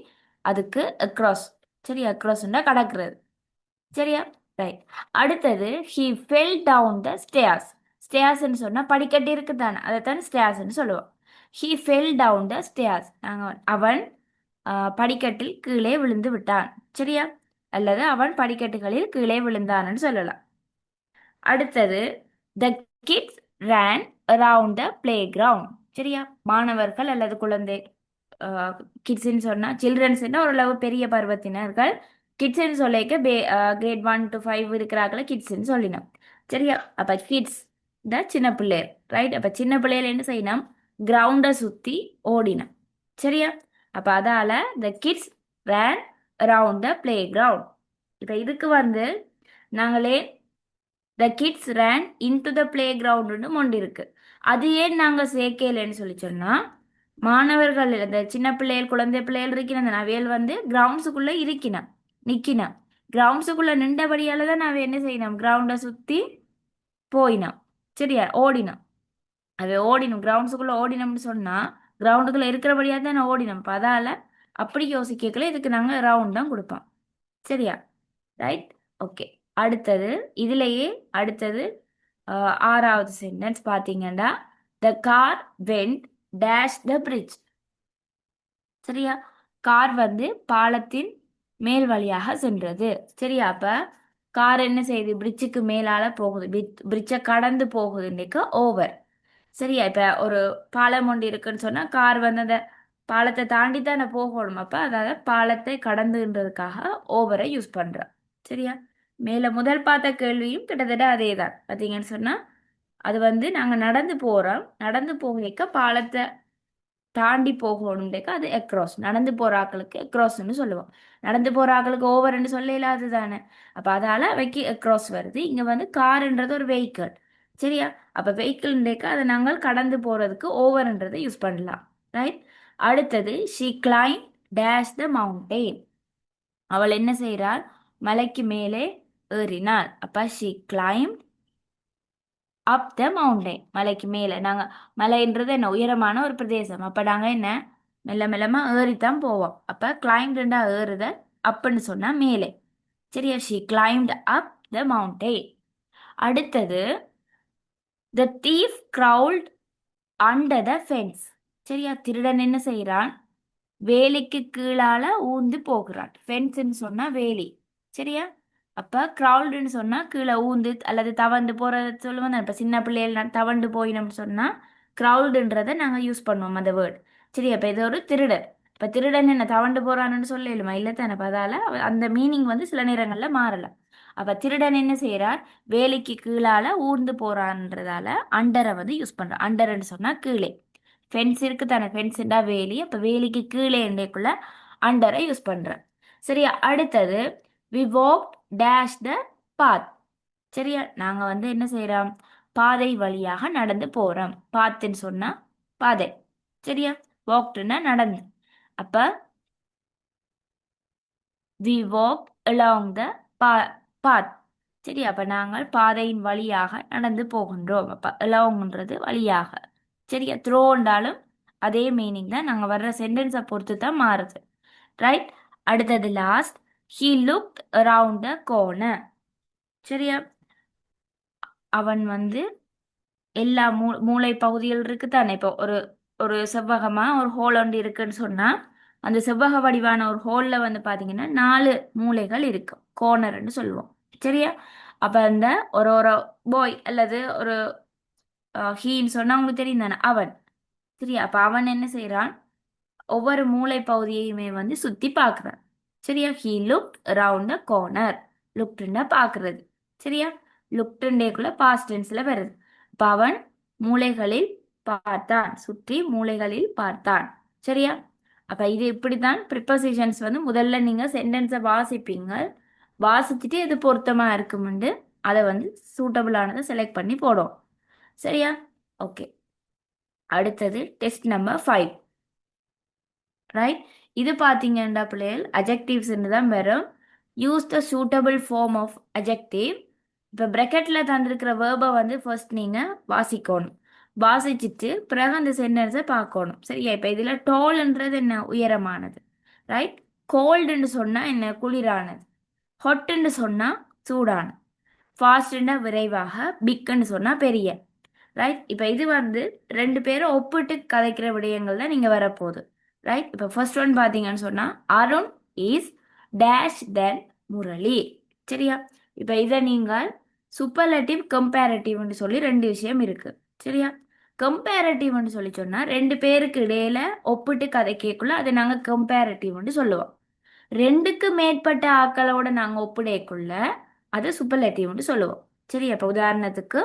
அதுக்கு அக்ராஸ். சரியா, அக்ராஸ்ன்னா கடக்கிறது. சரியா, ரைட். அடுத்தது he fell down the stairs. ஸ்டேர்ஸ்ன்னு சொன்னா படிக்கட்டு இருக்குதானே, அதைத்தான் ஸ்டேர்ஸ்ன்னு சொல்லுவோம். He fell down the stairs, அவன் படிக்கட்டில் கீழே விழுந்து விட்டான். சரியா, அல்லது அவன் படிக்கட்டுகளில் கீழே விழுந்தான்னு சொல்லலாம். அடுத்தது the kids ran around the playground. சரியா, மாணவர்கள் அல்லது குழந்தை, கிட்ஸ்ன்னு சொன்னா சில்ட்ரன்ஸ்னா ஓரளவு பெரிய பருவத்தினர்கள். கிட்ஸ்ன்னு சொல்லிக்க கிரேட் 1 to 5 இருக்கிறாங்கள கிட்ஸ்ன்னு சொல்லினோம். சரியா, அப்ப கிட்ஸ் த சின்ன பிள்ளையர், ரைட். அப்ப சின்ன பிள்ளைகள் என்ன செய்யணும், கிரவுண்டை சுத்தி ஓடினோம். சரியா, அப்ப அதால the kids ran around the playground. இப்ப இதுக்கு வந்து நாங்களே the kids ran into the play கிரவுண்டுன்னு ஒன்று இருக்கு. அது ஏன் நாங்கள் சேர்க்கலைன்னு சொல்லி சொன்னால், மாணவர்கள் இந்த சின்ன பிள்ளைகள் குழந்தை பிள்ளைகள் இருக்கிற அந்த நவையல் வந்து கிரவுண்ட்ஸுக்குள்ளே இருக்கினோம், நிற்கினோம். கிரவுண்ட்ஸுக்குள்ளே நின்றபடியால் தான் நாங்கள் என்ன செய்யணும், கிரவுண்டை சுற்றி போயினோம். சரியா, ஓடினோம். அது ஓடினோம், கிரவுண்ட்ஸுக்குள்ளே ஓடினோம்னு சொன்னால் கிரவுண்டுக்குள்ளே இருக்கிறபடியாக தான் நான் ஓடினோம். இப்போ அதால் அப்படி யோசிக்கல, இதுக்கு நாங்கள் ரவுண்ட் தான் கொடுப்போம். சரியா, ரைட், ஓகே. அடுத்தது இதுலேயே அடுத்தது ஆறாவது சென்டென்ஸ் பார்த்தீங்கன்னா, the car went dash the bridge. சரியா, கார் வந்து பாலத்தின் மேல் வழியாக சென்றது. சரியா, அப்ப கார் என்ன செய்யுது, பிரிட்ஜுக்கு மேலால போகுது, பிரிட்ஜை கடந்து போகுது, இன்னைக்கு ஓவர். சரியா, இப்ப ஒரு பாலம் ஒன்று இருக்குன்னு சொன்னா கார் வந்து அந்த பாலத்தை தாண்டி தானே போகணும். அப்ப அதாவது பாலத்தை கடந்துன்றதுக்காக ஓவரை யூஸ் பண்றோம். சரியா, மேல முதல் பார்த்த கேள்வியும் கிட்டத்தட்ட அதே தான். பார்த்தீங்கன்னு சொன்னா அது வந்து நாங்க நடந்து போறோம், நடந்து போக பாலத்தை தாண்டி போகணும்டேக்க அது அக்ராஸ். நடந்து போற ஆக்களுக்கு அக்ராஸ்ன்னு சொல்லுவோம். நடந்து போற ஆக்களுக்கு ஓவர்ன்னு சொல்ல இல்லாது தானே. அப்ப அதால அவைக்கு அக்ராஸ் வருது. இங்க வந்து கார்ன்றது ஒரு வெஹிக்கிள். சரியா, அப்ப வெஹிக்கிள்ன்றேக்க அதை நாங்கள் கடந்து போறதுக்கு ஓவர்ன்றதை யூஸ் பண்ணலாம். ரைட். அடுத்தது she claim dash the mountain. அவள் என்ன செய்கிறாள், மலைக்கு மேலே ஏறினாள். அப்ப she claim up the mountain. மலைக்கு மேலே, நாங்கள் மலைன்றது என்ன, உயரமான ஒரு பிரதேசம். அப்போ நாங்கள் என்ன, மெல்ல மெல்லமாக ஏறித்தான் போவோம். அப்போ கிளைம்டுண்டா ஏறுதல், அப்புன்னு சொன்னால் மேலே. சரியா, she climbed up the mountain. அடுத்தது the thief crawled under the fence. சரியா, திருடன் என்ன செய்கிறான், வேலிக்கு கீழால ஊந்து போகிறான். ஃபென்ஸ்ன்னு சொன்னால் வேலி. சரியா, அப்போ க்ரௌல்டுன்னு சொன்னால் கீழே ஊந்து அல்லது தவண்டு போகிறத சொல்லுவோம் தான். இப்போ சின்ன பிள்ளைகள் தவண்டு போயினோம்னு சொன்னால் க்ரௌல்டுன்றதை நாங்கள் யூஸ் பண்ணுவோம் அந்த வேர்டு. சரி, அப்போ இது ஒரு திருடன். இப்போ திருடன் என்ன தவண்டு போகிறான்னு சொல்லலுமா, இல்லை தானே. அப்போ அதால் அந்த மீனிங் வந்து சில நேரங்களில் மாறலாம். அப்போ திருடன் என்ன செய்கிறார், வேலிக்கு கீழால ஊர்ந்து போகிறான்றதால அண்டரை வந்து யூஸ் பண்ணுறோம். அண்டர்ன்னு சொன்னால் கீழே. ஃபென்ஸ் இருக்கு தானே, ஃபென்ஸுண்டா வேலி. அப்போ வேலிக்கு கீழே எண்டேக்குள்ள அண்டரை யூஸ் பண்ணுறேன். சரியா, அடுத்தது வி வாக் டேஷ் த பாத். சரியா, நாங்கள் வந்து என்ன செய்கிறோம், பாதை வழியாக நடந்து போகிறோம். பாத்துன்னு சொன்னால் பாதை. சரியா, வாக்டுன்னா நடந்து. அப்போ வி வாக் அலாங் த பாத். சரி, அப்போ நாங்கள் பாதையின் வழியாக நடந்து போகின்றோம். அப்போ அலாங்ன்றது வழியாக. சரியா, த்ரோண்டாலும் அதே மீனிங் தான், நாங்கள் வர்ற சென்டென்ஸை பொறுத்து தான் மாறுது. ரைட். அடுத்தது last, he looked around the corner. சரியா, அவன் வந்து எல்லா மூளை பகுதிகள் இருக்கு தானே. இப்போ ஒரு ஒரு செவ்வகமா ஒரு ஹோல் ஒன்று இருக்குன்னு சொன்னா அந்த செவ்வக வடிவான ஒரு ஹோல்ல வந்து பாத்தீங்கன்னா 4 மூலைகள் இருக்கும், கோர்னர்னு சொல்லுவோம். சரியா? அப்ப அந்த ஒரு ஒரு பாய் அல்லது ஒரு ஹீன்னு சொன்னா உங்களுக்கு தெரியும் தானே, அவன். சரியா? அப்ப அவன் என்ன செய்யறான், ஒவ்வொரு மூளை பகுதியையுமே வந்து சுத்தி பார்க்கறான். சரியா? He looked around the corner. லுக்ட்னா பார்க்கறது. சரியா? லுக்டுண்டேக்குள்ள பாஸ்ட் டென்ஸ்ல வருது. அப்ப அவன் மூலைகளில் பார்த்தான், சுற்றி மூலைகளில் பார்த்தான். சரியா? அப்ப இது இப்படித்தான் ப்ரிப்போசிஷன்ஸ் வந்து முதல்ல நீங்க சென்டென்ஸை வாசிப்பீங்க. வாசிச்சுட்டு எது பொருத்தமா இருக்குமுண்டு அதை வந்து சூட்டபிளானதை செலக்ட் பண்ணி போடும். சரியா? ஓகே. அடுத்தது டெஸ்ட் நம்பர் 5. ரைட்? இது பார்த்தீங்கன்னா பிள்ளைகள் அஜெக்டிவ்ஸ்ன்னு தான் வரும். Use the suitable form of adjective. இப்போ ப்ரெக்கெட்டில் தந்திருக்கிற வேர்பை வந்து ஃபர்ஸ்ட் நீங்கள் வாசிக்கணும். வாசிச்சுட்டு பிறகு அந்த சென்டென்ஸை பார்க்கணும். சரியா? இப்போ இதில் டோல்ன்றது என்ன, உயரமானது. ரைட்? கோல்டுன்னு சொன்னால் என்ன, குளிரானது. ஹொட்டுன்னு சொன்னால் சூடானது. ஃபாஸ்ட்டுன்னா விரைவாக, பிக்குன்னு சொன்னால் பெரிய. ரைட்? இப்போ இது வந்து ரெண்டு பேரும் ஒப்பிட்டு கதைக்கிற விடயங்கள் தான் நீங்கள் வரப்போகுது. ரைட்? இப்போ ஃபர்ஸ்ட் ஒன் பார்த்தீங்கன்னு சொன்னால் அருண் இஸ் டேஷ் தென் முரளி. சரியா? இப்போ இதை நீங்கள் சூப்பர்லேட்டிவ் கம்பேரட்டிவ்னு சொல்லி ரெண்டு விஷயம் இருக்கு. சரியா? கம்பேரட்டிவ்னு சொல்லி சொன்னால் ரெண்டு பேருக்கு இடையில ஒப்பிட்டு கதை கேட்கல, அதை நாங்கள் கம்பேரட்டிவ்னு சொல்லுவோம். ரெண்டுக்கு மேற்பட்ட ஆக்களோட நாங்கள் ஒப்பிடைக்குள்ள அதை சூப்பர்லேட்டிவ்னு சொல்லுவோம். சரி? அப்போ உதாரணத்துக்கு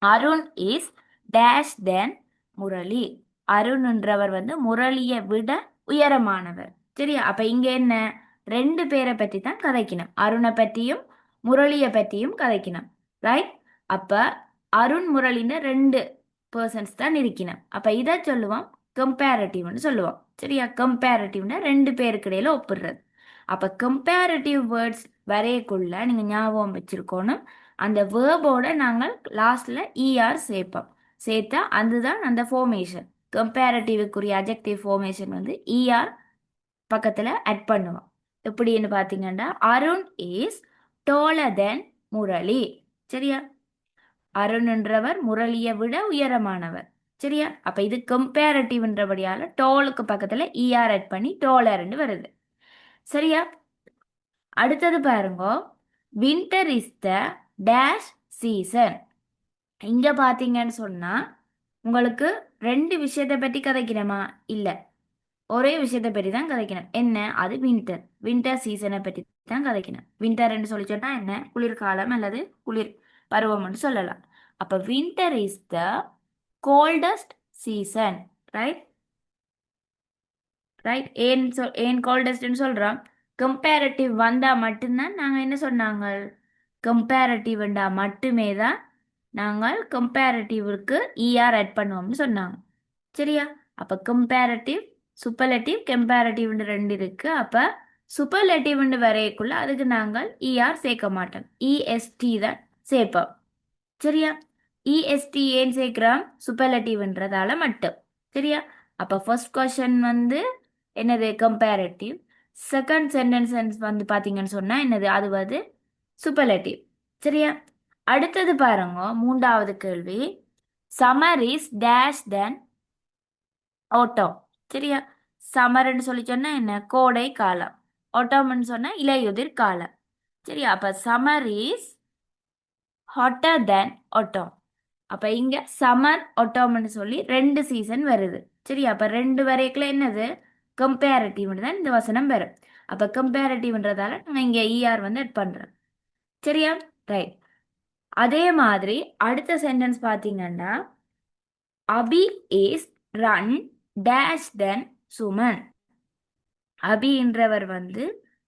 அருண் இஸ் டேஷ் தென் முரளி. அருண்ன்றவர் வந்து முரளியை விட உயரமானவர். சரியா? அப்ப இங்க என்ன, ரெண்டு பேரை பற்றி தான் கதைக்கணும். அருணை பற்றியும் முரளியை பற்றியும் கதைக்கணும். ரைட்? அப்ப அருண் முரளின்னு ரெண்டு பர்சன்ஸ் தான் இருக்கணும். அப்ப இதை சொல்லுவோம் கம்பேரட்டிவ்னு சொல்லுவோம். சரியா? கம்பேரட்டிவ்னா ரெண்டு பேருக்கு இடையில ஒப்பிடுறது. அப்ப கம்பேரட்டிவ் வேர்ட்ஸ் வரையக்குள்ள நீங்க ஞாபகம் வச்சிருக்கணும், அந்த வேர்போட நாங்கள் லாஸ்ட்ல இஆர் சேர்ப்போம். சேர்த்தா அதுதான் அந்த ஃபார்மேஷன். கம்பேரட்டிவுக்குரிய அஜெக்டிவ் ஃபார்மேஷன் வந்து இஆர் பக்கத்துல ஆட் பண்ணுவோம். எப்படின்னு பார்த்தீங்கன்னா அருண் இஸ் டோலர் தென் முரளி. சரியா? அருண்ன்றவர் முரளியை விட உயரமானவர். சரியா? அப்ப இது கம்பேரட்டிவ்ன்றபடியால டோலுக்கு பக்கத்துல இஆர் ஆட் பண்ணி டோலர்னு வருது. சரியா? அடுத்தது பாருங்க, winter is the dash season. இங்க பாத்தீங்கன்னு சொன்னா உங்களுக்கு ரெண்டு விஷயத்தை பற்றி கதைக்கணுமா? இல்ல, ஒரே விஷயத்தை பற்றி தான் கதைக்கணும். என்ன அது? வின்டர். வின்டர் சீசனை பற்றி தான் கதைக்கணும். வின்டர்ன்னு சொல்லி சொன்னா என்ன, குளிர்காலம் அல்லது குளிர் பருவம்னு சொல்லலாம். அப்ப winter is the coldest season. Right? Right? ஏன் கோல்டஸ்ட்னு சொல்றோம்? கம்பேரட்டிவ் வந்தா மட்டும்தான் நாங்க என்ன சொன்னாங்க, கம்பேரட்டிவ்ண்டா மட்டுமே தான் நாங்கள் கம்பேரட்டிவ்க்கு இஆர் ஆட் பண்ணுவோம்னு சொன்னாங்க. சரியா? அப்ப கம்பேரட்டிவ், சூப்பர்லேட்டிவ், கம்பேரட்டிவ்னு ரெண்டு இருக்கு. அப்ப சூப்பர்லேட்டிவ்னு வரையக்குள்ள அதுக்கு நாங்கள் இஆர் சேர்க்க மாட்டோம், இஎஸ்டி தான் சேர்ப்போம். சரியா? இஎஸ்டி ஏன் சேர்க்கிறோம், சூப்பர்லேட்டிவ்ன்றதால மட்டும். சரியா? அப்ப ஃபர்ஸ்ட் கொஸ்டின் வந்து என்னது, கம்பேரட்டிவ். செகண்ட் சென்டென்ஸ் வந்து பாத்தீங்கன்னு சொன்னா என்னது, அது வந்து சூப்பர்லேட்டிவ். சரியா? அடுத்தது பாருங்க, மூன்றாவது கேள்வி. சம்மர் இஸ் டேஷ் தென் ஆட்டம். சரியா? சம்மர்ன்னு சொல்லி சொன்னா என்ன, கோடை காலம். ஆட்டம்னு சொன்னா இலையுதிர் காலம். சரியா? அப்ப சம்மர் இஸ் ஹாட்டர் தென் ஆட்டம். அப்ப இங்க சம்மர் ஆட்டம்னு சொல்லி ரெண்டு சீசன் வருது. சரியா? அப்ப ரெண்டு வரைக்குள்ள என்னது, கம்பேரட்டிவ்னு தான் இந்த வசனம் வரும். அப்ப கம்பேரட்டிவ்ன்றதால நான் இங்க இஆர் வந்து ஆட் பண்றேன். சரியா? ரைட். அதே மாதிரி அடுத்த சென்டென்ஸ் பாத்தீங்கன்னா அபி இஸ் ரன் டேஷ் தென் சுமன். அபின்றவர் வந்து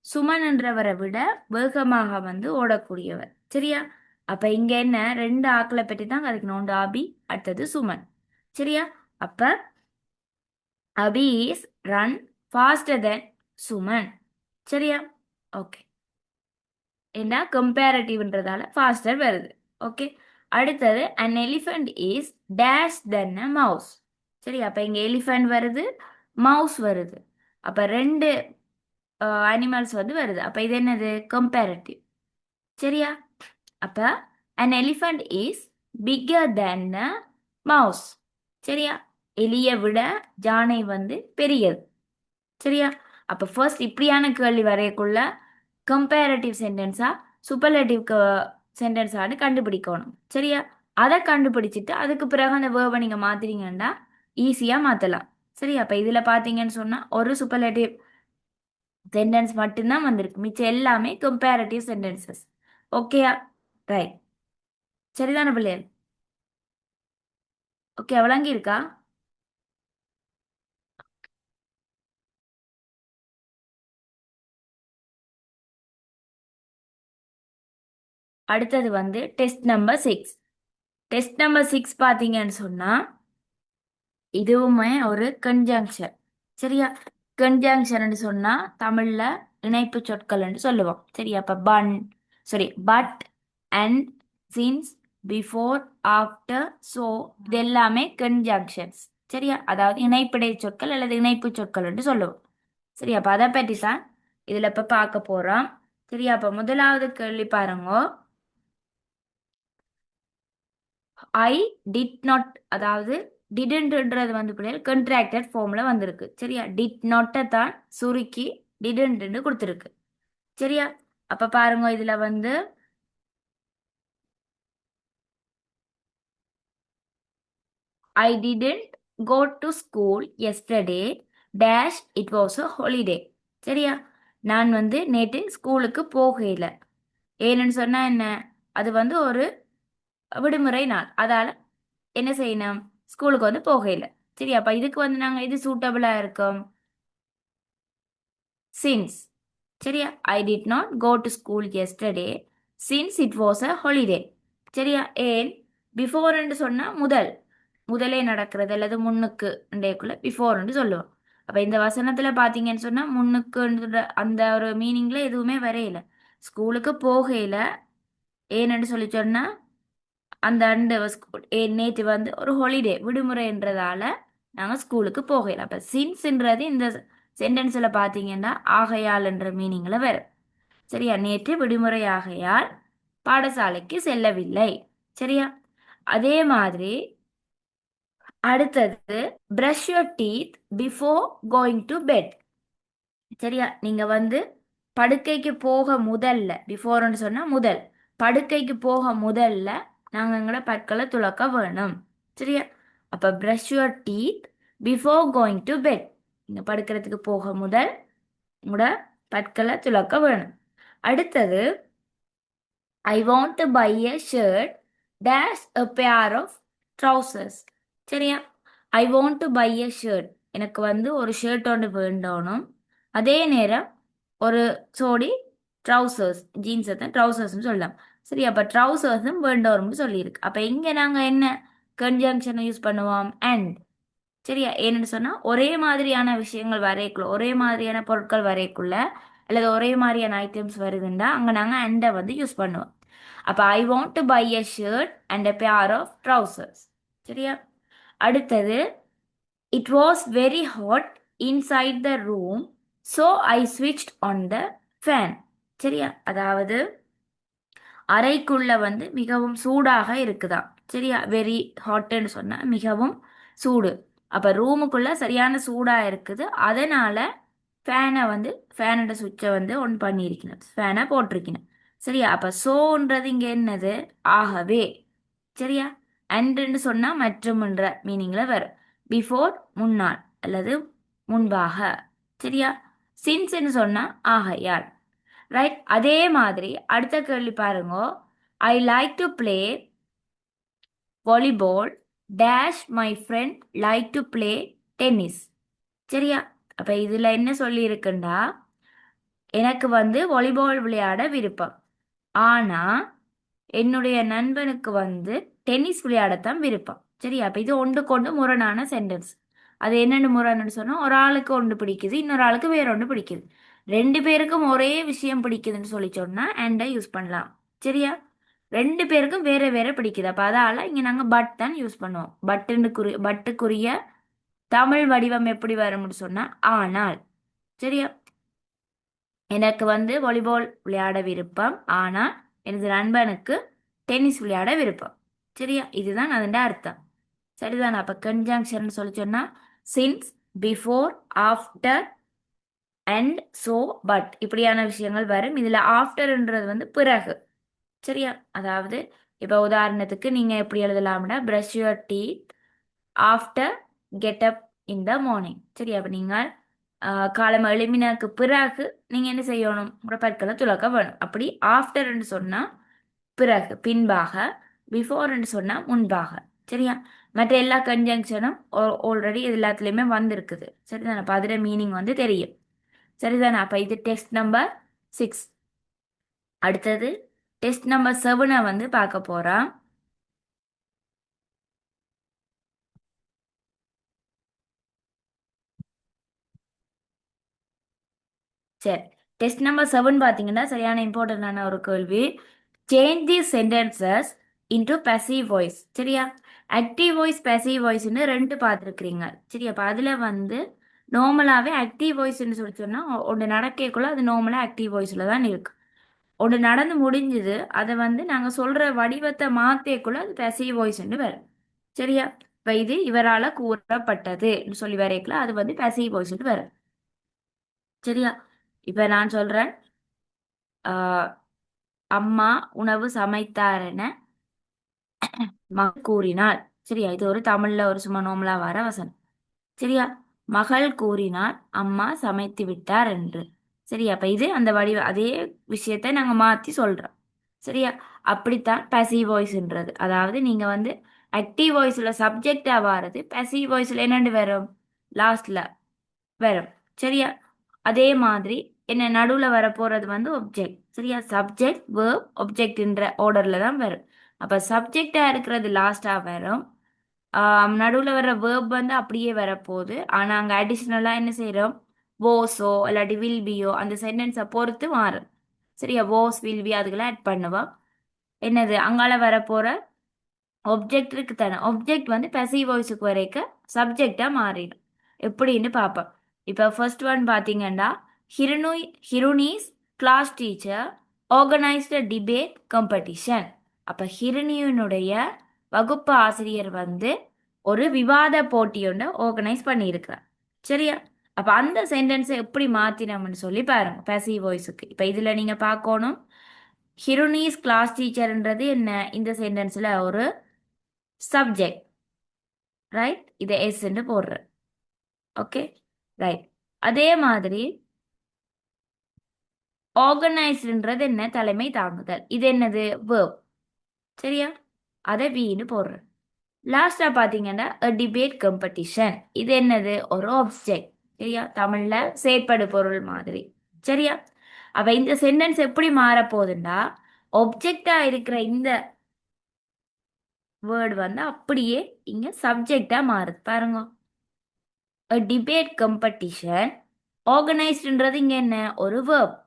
சுமன் என்றவரை விட வேகமாக வந்து ஓடக்கூடியவர். சரியா? அப்ப இங்க என்ன, ரெண்டு ஆக்களை பற்றி தான் கதைக்கணும். ஒன்று அபி, அடுத்தது சுமன். சரியா? அப்ப அபி is run faster than Suman. சரியா? ஓகே. ஏன்னா கம்பேரட்டிவ்ன்றதால ஃபாஸ்டர் வருது. ஓகே. அடுத்தது an elephant is dash than a mouse. சரி? அப்ப இங்க எலிஃபண்ட் வருது, மவுஸ் வருது. அப்ப ரெண்டு அனிமல்ஸ் வந்து வருது. அப்ப இது என்னது, கம்பேரட்டிவ். சரியா? அப்ப an elephant is bigger than a mouse. சரியா? எலியை விட யானை வந்து பெரியது. சரியா? அப்ப ஃபர்ஸ்ட் இப்படியான கேள்வி வரையக்குள்ள கம்பேரட்டிவ் சென்டென்ஸா சூப்பர்லேட்டிவ் சென்டென்ஸான்னு கண்டுபிடிக்கணும். சரியா? அதை கண்டுபிடிச்சிட்டு அதுக்கு பிறகு அந்த வேர்பை நீங்க மாத்துறீங்கன்னா ஈஸியா மாத்தலாம். சரி, அப்ப இதுல பாத்தீங்கன்னு சொன்னா ஒரு சூப்பர்லேட்டிவ் சென்டென்ஸ் மட்டும்தான் வந்திருக்கு, மிச்சம் எல்லாமே கம்பேரட்டிவ் சென்டென்சஸ். ஓகேயா? ரைட். சரிதானே பிள்ளைகள்? ஓகே, விளங்கி இருக்கா? அடுத்தது வந்து டெஸ்ட் நம்பர் 6. டெஸ்ட் நம்பர் 6 பார்த்தீங்கன்னு சொன்னா இதுவுமே ஒரு கன்ஜங்ஷன். சரியா? கன்ஜங்ஷன் சொன்னா தமிழ்ல இணைப்பு சொற்கள்னு சொல்லுவோம். சரியா? அப்ப but, and, since, before, after, so இது எல்லாமே கன்ஜங்ஷன்ஸ். சரியா? அதாவது இணைப்பிடை சொற்கள் அல்லது இணைப்பு சொற்கள்னு சொல்லுவோம். சரியா? அப்ப அதை பற்றி தான் இதுல இப்ப பார்க்க போறோம். சரியா? அப்ப முதலாவது கேள்வி பாருங்க. ஐ டிட் நாட், அதாவது டிடன்ட்ன்றது வந்து பிள்ளைகள் கண்ட்ராக்டட் ஃபார்ம்ல வந்திருக்கு. சரியா? டிட் நாட்டை தான் சுருக்கி டிடன்ட்னு கொடுத்துருக்கு. சரியா? அப்ப பாருங்க, இதுல வந்து I didn't go to school yesterday dash it was a holiday. சரியா? நான் வந்து நேற்று ஸ்கூலுக்கு போகல. ஏன்னு சொன்னா என்ன, அது வந்து ஒரு விடுமுறை நாள், அதால என்ன செய்யணும், ஸ்கூலுக்கு வந்து போகல. சரி, அப்ப இதுக்கு வந்து நாங்க இது சூட்டபிளா இருக்கோம், சின்ஸ். சரியா? I did not go to school yesterday since it was a holiday. சரியா? ஏன் பிஃபோர்ன்னு சொன்னா முதலே நடக்கிறது அல்லது முன்னுக்கு பிஃபோர்ன்னு சொல்லுவோம். அப்ப இந்த வசனத்துல பாத்தீங்கன்னு சொன்னா முன்னுக்குன்ற அந்த ஒரு மீனிங்ல எதுவுமே வரையில. ஸ்கூலுக்கு போகையில ஏன்னு சொல்லி சொன்னா அந்த அண்டு நேற்று வந்து ஒரு ஹாலிடே விடுமுறைன்றதால நாங்கள் ஸ்கூலுக்கு போகல. அப்போ சின்ஸ்ன்றது இந்த சென்டென்ஸில் பார்த்தீங்கன்னா ஆகையால் என்ற மீனிங்கில் வரும். சரியா? நேற்று விடுமுறை ஆகையால் பாடசாலைக்கு செல்லவில்லை. சரியா? அதே மாதிரி அடுத்தது brush your teeth before going to bed. சரியா? நீங்க வந்து படுக்கைக்கு போக முதல்ல, பிஃபோர்னு சொன்னா முதல், படுக்கைக்கு போக முதல்ல நாங்கள் எங்களோட பற்களை துலக்க வேணும். சரியா? அப்ப brush your teeth before going to bed. நீங்க படுக்கிறதுக்கு போக முதல் உங்களோட பற்களை துலக்க வேணும். அடுத்தது I want to buy a shirt dash a pair of trousers. சரியா? I want to buy a shirt, எனக்கு வந்து ஒரு ஷர்ட் ஒன்று வேண்டணும். அதே நேரம் ஒரு சோடி ட்ரௌசர்ஸ், ஜீன்ஸை தான் ட்ரௌசர்ஸ்னு சொல்லலாம். சரி, அப்போ ட்ரௌசர்ஸும் வேண்டோரும்னு சொல்லியிருக்கு. அப்போ இங்கே நாங்கள் என்ன கன்ஜங்ஷனை யூஸ் பண்ணுவோம், அண்ட். சரியா? ஏன்னு சொன்னால் ஒரே மாதிரியான விஷயங்கள் வரைக்குள்ள, ஒரே மாதிரியான பொருட்கள் வரைக்குள்ள அல்லது ஒரே மாதிரியான ஐட்டம்ஸ் வருதுன்னா அங்கே நாங்கள் அண்டை வந்து யூஸ் பண்ணுவோம். அப்போ I want to buy a shirt and a pair of trousers. சரியா? அடுத்தது it was very hot inside the room so I switched on the fan. சரியா? அதாவது அறைக்குள்ள வந்து மிகவும் சூடாக இருக்குதாம். சரியா? வெரி ஹாட்னு சொன்னா மிகவும் சூடு. அப்ப ரூமுக்குள்ள சரியான சூடா இருக்குது, அதனால ஃபேனோட சுவிட்சை வந்து ஒன் பண்ணியிருக்கணும், ஃபேனை போட்டிருக்கணும். சரியா? அப்ப சோன்றது இங்க என்னது, ஆகவே. சரியா? அண்டுன்னு சொன்னா மற்றும்ன்ற மீனிங்ல வரும். பிஃபோர் முன்னால் அல்லது முன்பாக. சரியா? சின்ஸ்ன்னு சொன்னா ஆகையால். ரைட்? அதே மாதிரி அடுத்த கேள்வி பாருங்க. I like to play volleyball dash my friend like to play tennis. சரியா? அப்ப இதுல என்ன சொல்லி இருக்குண்டா, எனக்கு வந்து வாலிபால் விளையாட விருப்பம், ஆனா என்னுடைய நண்பனுக்கு வந்து டென்னிஸ் விளையாடத்தான் விருப்பம். சரியா? அப்ப இது ஒன்றுக்கொண்டு முரணான சென்டென்ஸ். அது என்னென்னு முரணன்னு சொன்னா, ஒரு ஆளுக்கு ஒன்று பிடிக்குது, இன்னொரு ஆளுக்கு வேற ஒன்று பிடிக்குது. ரெண்டு பேருக்கும் ஒரே விஷயம் பிடிக்குதுன்னு சொல்லி சொன்னா அண்டை யூஸ் பண்ணலாம். சரியா? ரெண்டு பேருக்கும் வேற வேற பிடிக்குது, அப்ப அதால இங்க நாங்க பட் தான் யூஸ் பண்ணுவோம். பட்டுக்குரிய தமிழ் வடிவம் எப்படி வரும்னு சொன்னா ஆனால். சரியா? எனக்கு வந்து வாலிபால் விளையாட விருப்பம், ஆனால் எனது நண்பனுக்கு டென்னிஸ் விளையாட விருப்பம். சரியா? இதுதான் அதன் அர்த்தம். சரிதானே? அப்ப கன்ஜங்ஷன் சொல்லி சொன்னா since, before, after and so, but இப்படியான விஷயங்கள் வரும். இதுல ஆஃப்டர்ன்றது வந்து பிறகு. சரியா? அதாவது இப்ப உதாரணத்துக்கு நீங்க எப்படி எழுதலாம்னா brush your teeth after get up in the morning. சரியா? அப்ப நீங்கள் காலம் எழுமினக்கு பிறகு நீங்க என்ன செய்யணும்? உங்களோட பற்களை துலக்க வேணும். அப்படி ஆஃப்டர்ன்னு சொன்னா பிறகு, பின்பாக. பிஃபோர்ன்னு சொன்னா முன்பாக. சரியா? மற்ற எல்லா கன்ஜங்ஷனும் ஆல்ரெடி எல்லாத்துலேயுமே வந்திருக்குது. சரிதானே? அப்போ அதோட மீனிங் வந்து தெரியும். சரிதானே? அப்போ இது டெஸ்ட் நம்பர் 6. அடுத்தது டெஸ்ட் நம்பர் 7 வந்து பார்க்க போறோம். சரி, டெஸ்ட் நம்பர் 7 பார்த்தீங்கன்னா சரியான இம்பார்ட்டண்டான ஒரு கேள்வி. Change the sentences into passive voice. சரியா? ஆக்டிவ் வாய்ஸ் passive வாய்ஸ்னு ரெண்டு பார்த்துருக்குறீங்க. சரியா? அப்போ அதில் வந்து நார்மலாகவே ஆக்டிவ் வாய்ஸ்ன்னு சொல்லி சொன்னால் ஒன்று நடக்கக்குள்ள அது நார்மலாக ஆக்டிவ் வாய்ஸில் தான் இருக்கு. ஒன்று நடந்து முடிஞ்சுது, அதை வந்து நாங்கள் சொல்கிற வடிவத்தை மாற்றக்குள்ள அது passive வாய்ஸ்ன்னு வரும். சரியா? இப்போ இது இவரால் கூறப்பட்டதுன்னு சொல்லி வரைக்கல அது வந்து passive வாய்ஸ்ன்னு வரும். சரியா? இப்போ நான் சொல்கிறேன், அம்மா உணவு சமைத்தாரென மகள் கூறினாள். சரியா? இது ஒரு தமிழ்ல ஒரு சும்மா நோமலா வர வசனம். சரியா? மகள் கூறினாள் அம்மா சமைத்து விட்டார் என்று. சரியா? அப்ப இது அந்த வடிவ அதே விஷயத்தை நாங்க மாத்தி சொல்றோம். சரியா? அப்படித்தான் passive வாய்ஸ்ன்றது. அதாவது நீங்க வந்து ஆக்டிவ் வாய்ஸ்ல சப்ஜெக்டா வாரது, passive வாய்ஸ்ல என்னண்டு வரும்? லாஸ்ட்ல வரும். சரியா? அதே மாதிரி என்ன நடுவுல வர போறது வந்து ஒப்ஜெக்ட். சரியா? சப்ஜெக்ட் வேர்ப் ஒப்ஜெக்ட்ன்ற ஆர்டர்ல தான் வரும். அப்ப சப்ஜெக்டா இருக்கிறது லாஸ்டா வரும். நடுவுல வர்ற வேர்ப் வந்து அப்படியே வரப்போகுது. ஆனா அங்க அடிஷ்னலா என்ன செய்றோம்? வோஸோ இல்லாட்டி வில் பியோ அந்த சென்டென்ஸை பொறுத்து மாறும். சரியா? வோஸ் வில் பி அதுக்கெல்லாம் ஆட் பண்ணுவோம். என்னது அங்கால வரப்போற ஒப்ஜெக்ட் இருக்கு தானே, ஒப்ஜெக்ட் வந்து passive வாய்ஸுக்கு வரைக்கும் சப்ஜெக்டா மாறிடும். எப்படின்னு பார்ப்போம். இப்போ ஃபர்ஸ்ட் ஒன் பார்த்தீங்கன்னா Hiruni's class teacher organised debate competition. அப்போ ஹிருனியினுடைய வகுப்பு ஆசிரியர் வந்து ஒரு விவாத போட்டி ஒன்று ஆர்கனைஸ் பண்ணியிருக்கிறார். சரியா? அப்போ அந்த சென்டென்ஸை எப்படி மாற்றினோம்னு சொல்லி பாருங்க passive வாய்ஸுக்கு. இப்போ இதில் நீங்கள் பார்க்கணும், ஹிருனிஸ் கிளாஸ் டீச்சர்ன்றது என்ன? இந்த சென்டென்ஸில் ஒரு சப்ஜெக்ட். ரைட்? இதை எஸ்ன்னு போடுறேன். Okay, right. அதே மாதிரி ஆர்கனைஸ்டுன்றது என்ன? தலைமை தாங்குதல். இது என்னது? வேர்ப். சரியா? அதை வீன்னு போடுறேன். லாஸ்டா பார்த்தீங்கன்னா டிபேட் காம்படிஷன். இது என்னது? ஒரு ஆப்ஜெக்ட். சரியா? தமிழ்ல செயற்படு பொருள் மாதிரி. சரியா? அப்ப இந்த சென்டென்ஸ் எப்படி மாறப்போகுதுன்னா ஒப்ஜெக்டா இருக்கிற இந்த வேர்டு வந்து அப்படியே இங்க சப்ஜெக்டா மாறுது. பாருங்க, டிபேட் காம்படிஷன் ஆர்கனைஸ்டுன்றது இங்க என்ன? ஒரு வேர்ப்.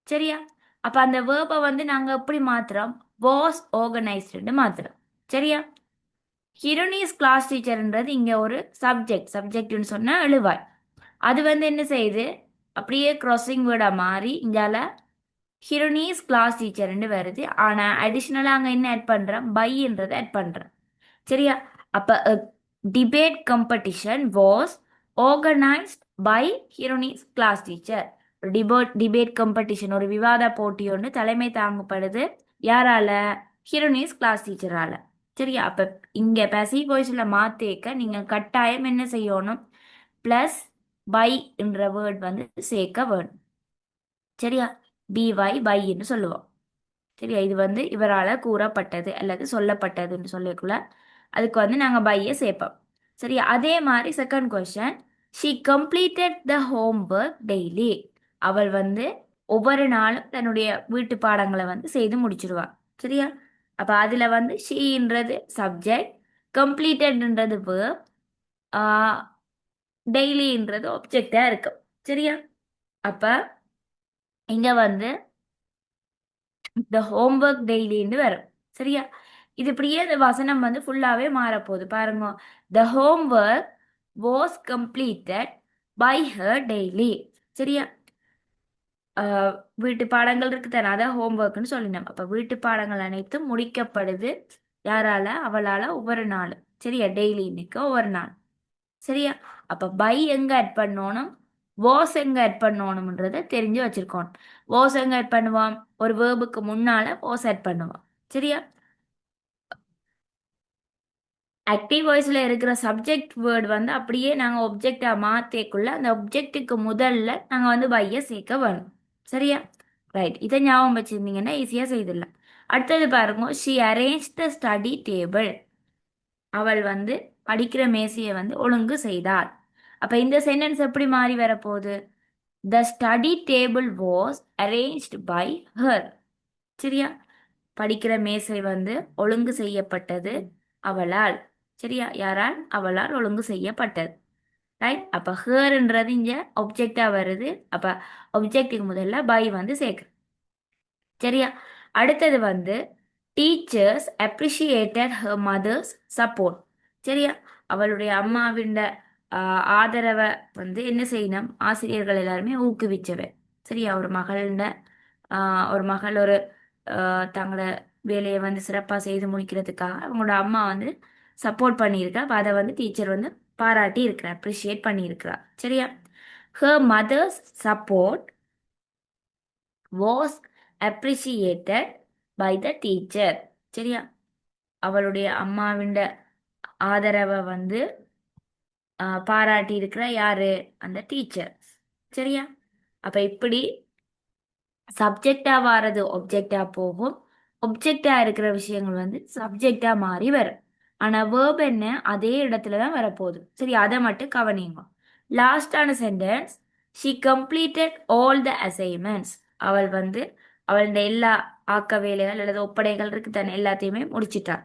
சரியா? அப்ப அந்த வேர்பை வந்து நாங்க எப்படி மாத்துறோம்? வாஸ் ஆர்கனைஸ்டுன்னு மாத்துறோம். சரியா? ஹிரோனிஸ் கிளாஸ் டீச்சர்ன்றது இங்க ஒரு சப்ஜெக்ட். சப்ஜெக்ட்னு சொன்னா எழுவாய். அது வந்து என்ன செய்யுது? அப்படியே கிராசிங் வேர்டா மாறி இங்கால ஹிரோனிஸ் கிளாஸ் டீச்சர்னு வருது. ஆனா அடிஷ்னலா அங்க என்ன ஆட் பண்றோம்? பைன்றதை ஆட் பண்றோம். சரியா? அப்ப debate competition was organised by Hironi's class teacher. Debate competition ஒரு விவாத போட்டி ஒன்று தலைமை தாங்கப்படுது யாரால? ஹிரோனிஸ் கிளாஸ் டீச்சரால. சரியா? அப்ப இங்க passive வாய்ஸ்ல மாத்தேக்க நீங்க கட்டாயம் என்ன செய்யணும்? பிளஸ் பை என்ற வேர்ட் வந்து சேர்க்க வேணும். சரியா? பைன்னு சொல்லுவோம். சரியா? இது வந்து இவரால் கூறப்பட்டது அல்லது சொல்லப்பட்டதுன்னு சொல்லக்குள்ள அதுக்கு வந்து நாங்கள் பையை சேர்ப்போம். சரியா? அதே மாதிரி second question, she completed the homework daily. அவள் வந்து ஒவ்வொரு நாளும் தன்னுடைய வீட்டு பாடங்களை வந்து செய்து முடிச்சிடுவாள். சரியா? அப்போ அதில் வந்து ஷீன்றது சப்ஜெக்ட், கம்ப்ளீட்டட்ன்றது வேர்ப், டெய்லின்றது ஆப்ஜெக்டாக இருக்கும். சரியா? அப்போ இங்கே வந்து த ஹோம்ஒர்க் டெய்லின்னு வரும். சரியா? இது இப்படியே இந்த வசனம் வந்து ஃபுல்லாகவே மாறப்போகுது. பாருங்க, the homework was completed by her daily. சரியா? வீட்டு பாடங்கள் இருக்கு தானே, அதான் ஹோம்ஒர்க்னு சொல்லினோம். அப்போ வீட்டு பாடங்கள் அனைத்தும் முடிக்கப்படுது யாரால? அவளால ஒவ்வொரு நாளும். சரியா? டெய்லி இன்னைக்கு ஒவ்வொரு நாள். சரியா? அப்ப பை எங்க ஆட் பண்ணணும், வாஸ் எங்க ஆட் பண்ணணும்ன்றத தெரிஞ்சு வச்சிருக்கோம். வாஸ் எங்க ஆட் பண்ணுவோம்? ஒரு வேர்புக்கு முன்னால வாஸ் ஆட் பண்ணுவோம். சரியா? ஆக்டிவ் வாய்ஸ்ல இருக்கிற சப்ஜெக்ட் வேர்டு வந்து அப்படியே நாங்க ஒப்ஜெக்டா மாத்தேக்குள்ள அந்த ஒப்ஜெக்ட்டுக்கு முதல்ல நாங்க வந்து பைய சேர்க்க வேணும். சரியா? ரைட். இதை ஞாபகம் வச்சிருந்தீங்கன்னா ஈஸியா செய்திடலாம். அடுத்தது பாருங்க, she arrange the study table. அவள் வந்து படிக்கிற மேசையை வந்து ஒழுங்கு செய்தாள். அப்ப இந்த சென்டென்ஸ் எப்படி மாறி வரப்போகுது? The study table was arranged by her. சரியா? படிக்கிற மேசை வந்து ஒழுங்கு செய்யப்பட்டது அவளால். சரியா? யாரால்? அவளால் ஒழுங்கு செய்யப்பட்டது. ரைட். அப்ப ஹர்ன்றது இங்க ஒப்ஜெக்டா வருது. அப்ப ஒப்ஜெக்டுக்கு முதல்ல பை வந்து சேர்க்கு. சரியா? அடுத்தது வந்து teachers appreciated her mother's support. சரியா? அவளுடைய அம்மாவின் ஆதரவை வந்து என்ன செய்யணும்? ஆசிரியர்கள் எல்லாருமே ஊக்குவிச்சவை. சரியா? ஒரு மகள் ஒரு தங்களோட வேலையை வந்து சிறப்பாக செய்து முடிக்கிறதுக்காக அவங்களோட அம்மா வந்து சப்போர்ட் பண்ணியிருக்கா. அப்போ அதை வந்து டீச்சர் வந்து பாராட்டி இருக்கிறா, அப்ரிஷியேட் பண்ணியிருக்கிறா. சரியா? Her mother's support was appreciated by the teacher. சரியா? அவளுடைய அம்மாவின் ஆதரவை வந்து பாராட்டி இருக்கிற யாரு? அந்த டீச்சர். சரியா? அப்ப இப்படி சப்ஜெக்டா வாரது ஒப்ஜெக்டா போகும், ஒப்ஜெக்டா இருக்கிற விஷயங்கள் வந்து சப்ஜெக்டா மாறி வரும். ஆனா வேர்ப் என்ன? அதே இடத்துல தான் வரப்போகுது. சரி, அதை மட்டும் கவனிங்க. லாஸ்டான sentence, she completed all the assignments. அவள் வந்து அவளுடைய எல்லா ஆக்க வேலைகள் அல்லது ஒப்படைகள் இருக்கு தானே, எல்லாத்தையுமே முடிச்சிட்டாள்.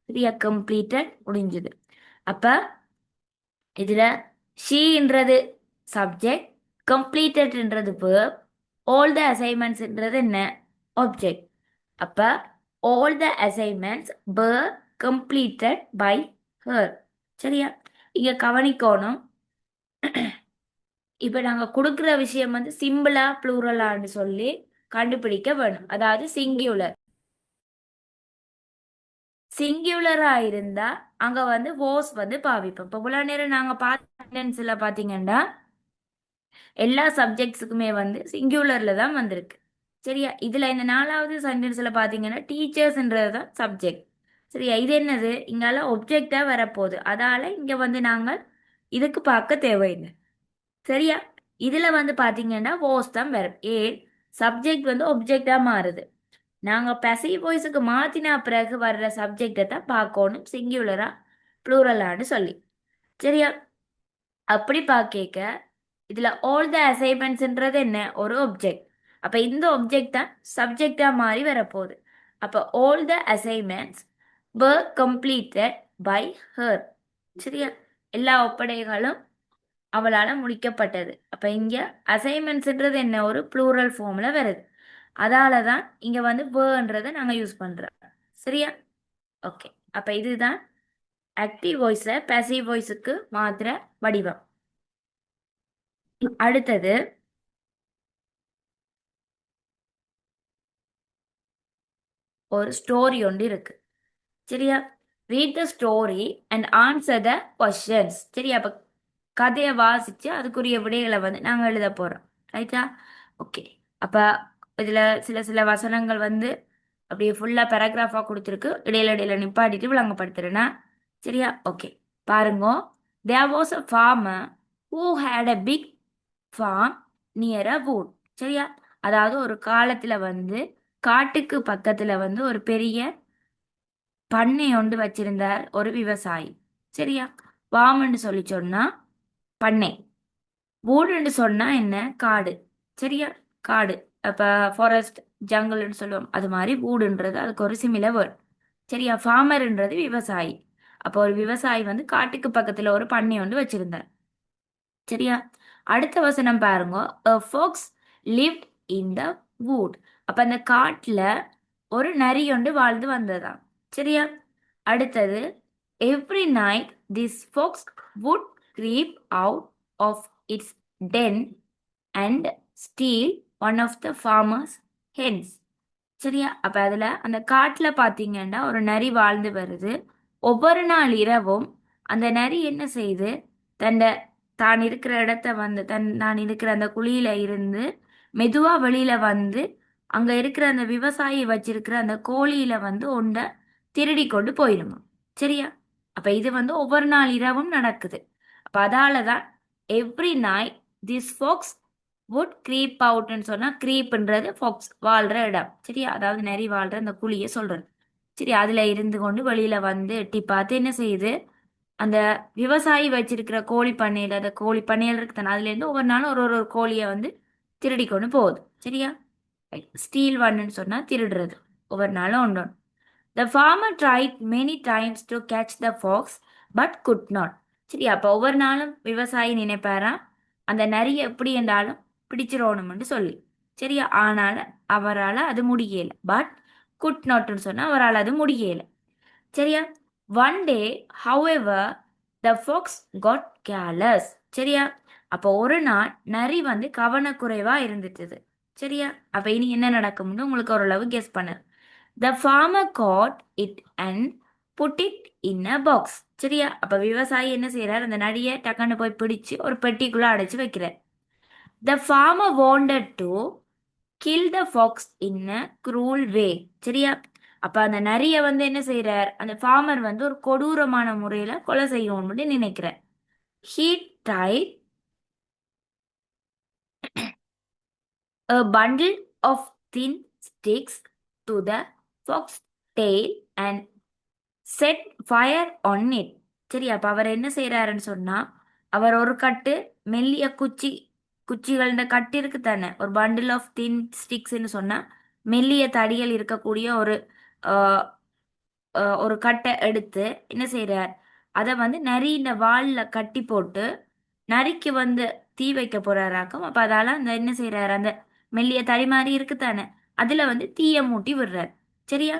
சரியா? கம்ப்ளீட்டட் முடிஞ்சது. அப்ப இதுல ஷீன்றது சப்ஜெக்ட், கம்ப்ளீட்டட்ன்றது verb, all the assignmentsன்றது என்ன? ஆப்ஜெக்ட். அப்ப all the assignments were completed by her. சரியா? இங்க கவனிக்கணும், இப்ப நாங்க கொடுக்குற விஷயம் வந்து சிம்பிளா ப்ளூரலான்னு சொல்லி கண்டுபிடிக்க வேணும். அதாவது சிங்குலரா இருந்தா அங்க வந்து வாஸ் வந்து பாவிப்போம். இப்போ இவ்வளவு நேரம் நாங்க பார்த்த பாத்தீங்கன்னா எல்லா சப்ஜெக்ட்ஸுக்குமே வந்து சிங்குலர்ல தான் வந்திருக்கு. சரியா? இதுல இந்த 4வது சென்டென்ஸ்ல பாத்தீங்கன்னா டீச்சர்ஸ்ன்றது தான் சப்ஜெக்ட். சரியா? இது என்னது? இங்கால ஒப்ஜெக்டா வரப்போகுது. அதால இங்க வந்து நாங்கள் இதுக்கு பார்க்க தேவையில்லை. சரியா? இதுல வந்து பாத்தீங்கன்னா வாஸ் தான் வரும். ஏன்? சப்ஜெக்ட் வந்து ஒப்ஜெக்டா மாறுது. நாங்க பேசிவ் வாய்ஸுக்கு மாத்தினா பிறகு வர்ற சப்ஜெக்டை தான் பார்க்கணும் சிங்குலரா ப்ளூரலான்னு சொல்லி. சரியா? அப்படி பார்க்க இதுல ஆல் த அசைன்மெண்ட்ஸ்ன்றது என்ன? ஒரு ஒப்ஜெக்ட். அப்ப இந்த ஒப்ஜெக்ட் தான் சப்ஜெக்டா மாறி வரப்போகுது. அப்ப all the assignments were completed by her. சரியா? எல்லா ஒப்படைகளும் அவளால முடிக்கப்பட்டது. அப்ப இங்க அசைன்மெண்ட்ஸ்ன்றது என்ன? ஒரு ப்ளூரல் ஃபார்ம்ல வருது. அதால தான் இங்க வந்து வேர்ன்றதை நாங்க யூஸ் பண்றோம். சரியா? ஓகே. அப்ப இதுதான் ஆக்டிவ் வாய்ஸை பேசிவ் வாய்ஸுக்கு மாத்திர வடிவம். அடுத்தது ஒரு ஸ்டோரி ஒன்று இருக்கு. சரியா? Read the story and answer the questions. சரியா? அப்ப கதையை வாசிச்சு அதுக்குரிய விடைகளை வந்து நாங்க எழுத போறோம். ரைட்டா? ஓகே. அப்ப இதுல சில சில வசனங்கள் வந்து அப்படியே ஃபுல்லா பேராகிராஃபா கொடுத்துருக்கு. இடையில இடையில நிப்பாட்டிட்டு விளங்கப்படுத்துறேன்னா. சரியா? ஓகே. பாருங்க. There was a farmer who had a big farm near a wood. சரியா? அதாவது ஒரு காலத்துல வந்து காட்டுக்கு பக்கத்துல வந்து ஒரு பெரிய பண்ணை ஒன்று வச்சிருந்தார் ஒரு விவசாயி. சரியா? வாம்னு சொல்லி சொன்னா பண்ணை, வூடுன்னு சொன்னா என்ன? காடு. சரியா? காடு. அப்ப ஃபாரஸ்ட், ஜங்கிள்னு சொல்லுவோம். அது மாதிரி வூடுன்றது அதுக்கு ஒரு சிமிலர் வேர்ட். சரியா? ஃபார்மர்ன்றது விவசாயி. அப்போ ஒரு விவசாயி வந்து காட்டுக்கு பக்கத்துல ஒரு பண்ணை ஒன்று வச்சிருந்தார். சரியா? அடுத்த வசனம் பாருங்க. A fox lived in the wood. அப்ப அந்த காட்டுல ஒரு நரி ஒன்று வாழ்ந்து வந்ததாம். சரியா? அடுத்தது, every night this fox would creep out of its den and steal one of the farmer's hens. சரியா? அப்ப அதுல அந்த காட்டுல பாத்தீங்கன்னா ஒரு நரி வாழ்ந்து வருது. ஒவ்வொரு நாள் இரவும் அந்த நரி என்ன செய்யுது, தன்னை தான் இருக்கிற இடத்த வந்து தான் இருக்கிற அந்த குழியில இருந்து மெதுவா வெளியில வந்து அங்க இருக்கிற அந்த விவசாயி வச்சிருக்கிற அந்த கோழியில வந்து ஒன்றை திருடி கொண்டு போயிடுமா. சரியா? அப்ப இது வந்து ஒவ்வொரு நாள் இரவும் நடக்குது. அப்ப அதாலதான் every night this fox would creep அவுட்னு சொன்னா creepன்றது ஃபாக்ஸ் வாழ்ற இடம். சரியா? அதாவது நரி வாழ்ற அந்த குழிய சொல்றது. சரி, அதுல இருந்து கொண்டு வெளியில வந்து எட்டி பார்த்து என்ன செய்யுது, அந்த விவசாயி வச்சிருக்கிற கோழி பண்ணையில அந்த கோழி பண்ணையில இருக்கு தானே, அதுல இருந்து ஒவ்வொரு நாளும் ஒரு ஒரு கோழியை வந்து திருடி கொண்டு போகுது. சரியா? ஸ்டீல் ஒன்னு சொன்னா திருடுறது. ஒவ்வொரு நாளும் ஒன்று. The farmer tried many times to catch the fox but could not. சரி, அப்போ ஒவ்வொரு நாளும் விவசாயி நினைப்பாராம் அந்த நரியை எப்படி என்றாலும் பிடிச்சிடணும்னு சொல்லி. சரியா? ஆனாலும் அவரால் அது முடியல. பட் குட் நாட்னு சொன்னா அவரால் அது முடியல. சரியா? One day however the fox got careless. சரியா? அப்போ ஒரு நாள் நரி வந்து கவனக்குறைவா இருந்துட்டுது. சரியா? அப்ப இனி என்ன நடக்கும்னு உங்களுக்கு ஓரளவு கெஸ் பண்ணு. The farmer caught it and put it in a box. சரியா? அப்ப விவசாயி என்ன செய்யறார், அந்த நரியை டக்குன்னு போய் பிடிச்சு ஒரு பெட்டிக்குள்ள அடைச்சு வைக்கிறார். The farmer wanted to kill the fox in a cruel way. சரியா? அப்ப அந்த நரியை வந்து என்ன செய்யறார், அந்த ஃபார்மர் வந்து ஒரு கொடூரமான முறையில கொலை செய்யணும்னு நினைக்கிறார். He tied a bundle of thin sticks to the fox tail and set fire one it. சரி, அப்போ அவர் என்ன செய்கிறாருன்னு சொன்னால், அவர் ஒரு கட்டு மெல்லிய குச்சிகள் இந்த கட்டு இருக்கு தானே, ஒரு பண்டில் ஆஃப் தின் ஸ்டிக்ஸ்ன்னு சொன்னால் மெல்லிய தடிகள் இருக்கக்கூடிய ஒரு கட்டை எடுத்து என்ன செய்கிறார், அதை வந்து நரி இந்த வாலில் கட்டி போட்டு நரிக்கு வந்து தீ வைக்க போறாராக்கும். அப்போ அதால் அந்த என்ன செய்கிறார், அந்த மெல்லிய தடி மாதிரி இருக்கு தானே, அதில் வந்து தீயை மூட்டி விடுறார். சரியா?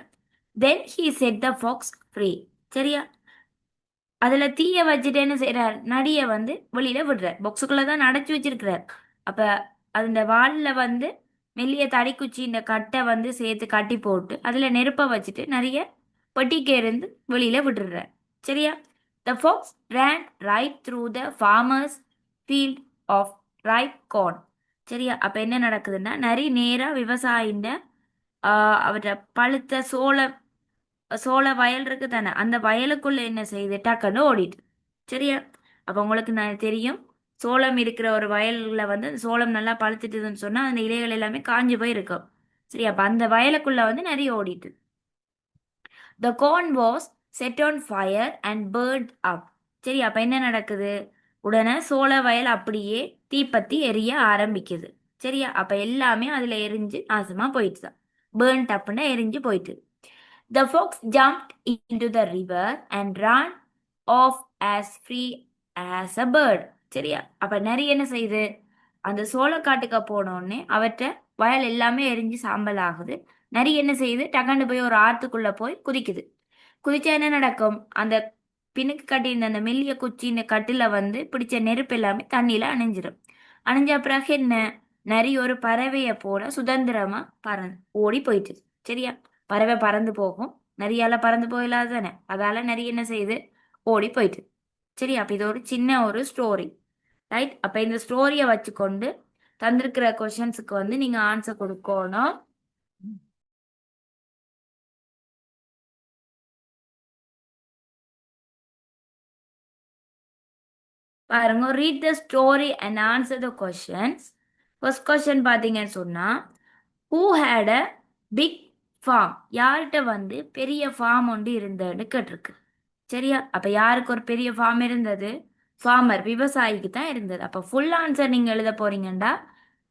Then he set the fox free. சரியா? அதுல தீய வச்சுட்டு என்ன செய்யறார், நடியை வந்து வெளியில விடுறார். பாக்ஸுக்குள்ள தான் அடைச்சு வச்சிருக்கிறார். அப்ப அந்த வால்ல வந்து மெல்லிய தடிக்குச்சி இந்த கட்டை வந்து சேர்த்து கட்டி போட்டு அதுல நெருப்ப வச்சுட்டு நிறைய பெட்டிக்கு இருந்து வெளியில விட்டுறார். சரியா? The fox ran right through the farmer's field of ripe corn. சரியா? அப்ப என்ன நடக்குதுன்னா, நிறைய நேரா விவசாயின்ற அவற்றை பழுத்த சோள வயல் இருக்கு தானே, அந்த வயலுக்குள்ள என்ன செய்யுது, டக்குன்னு ஓடிட்டு. சரியா? அப்போ உங்களுக்கு நான் தெரியும், சோளம் இருக்கிற ஒரு வயல்ல வந்து அந்த சோளம் நல்லா பழுத்துட்டுதுன்னு சொன்னா அந்த இலைகள் எல்லாமே காஞ்சு போய் இருக்கும். சரி, அப்ப அந்த வயலுக்குள்ள வந்து நிறைய ஓடிட்டு. The corn was set on fire and burned up. சரி, அப்ப என்ன நடக்குது, உடனே சோள வயல் அப்படியே தீப்பத்தி எரிய ஆரம்பிக்குது. சரியா? அப்ப எல்லாமே அதுல எரிஞ்சு நாசமா போயிட்டு தான். பேர்ன்ட் அப்னா எரிஞ்சு போயிட்டு. The fox jumped into the river and ran off as free as a bird. சரியா? அப்ப நிறைய என்ன செய்யுது, அந்த சோளக்காட்டுக்கு போனோடனே அவற்றை வயல் எல்லாமே எரிஞ்சு சாம்பல் ஆகுது. நிறைய என்ன செய்யுது, டக்காண்டு போய் ஒரு ஆத்துக்குள்ள போய் குதிக்குது. குதிச்சா என்ன நடக்கும், அந்த பின்னுக்கு கட்டியிருந்த அந்த மெல்லிய குச்சி இந்த கட்டில வந்து பிடிச்ச நெருப்பு எல்லாமே தண்ணியில அணைஞ்சிடும். அணைஞ்ச பிறகு என்ன, நிறைய ஒரு பறவையை போல சுதந்திரமா ஓடி போயிட்டு. சரியா? பறவை பறந்து போகும், நிறையால பறந்து போயிடாது தானே, அதால நிறைய என்ன செய்யுது, ஓடி போயிட்டு. சரி, அப்ப இது ஒரு சின்ன ஒரு ஸ்டோரி. ரைட்? அப்ப இந்த ஸ்டோரியை வச்சுக்கொண்டு தந்திருக்கிற கொஸ்டின்ஸுக்கு வந்து நீங்க ஆன்சர் கொடுக்கணும். பாருங்க, read the story and answer the questions. First question பார்த்தீங்கன்னு சொன்னா, who had a big farm, யார்கிட்ட வந்து பெரிய ஃபார்ம் ஒன்று இருந்ததுன்னு கேட்டிருக்கு. சரியா? அப்ப யாருக்கு ஒரு பெரிய ஃபார்ம் இருந்தது, ஃபார்மர் விவசாயிக்கு தான் இருந்தது. அப்ப ஃபுல் ஆன்சர் நீங்க எழுத போறீங்கண்டா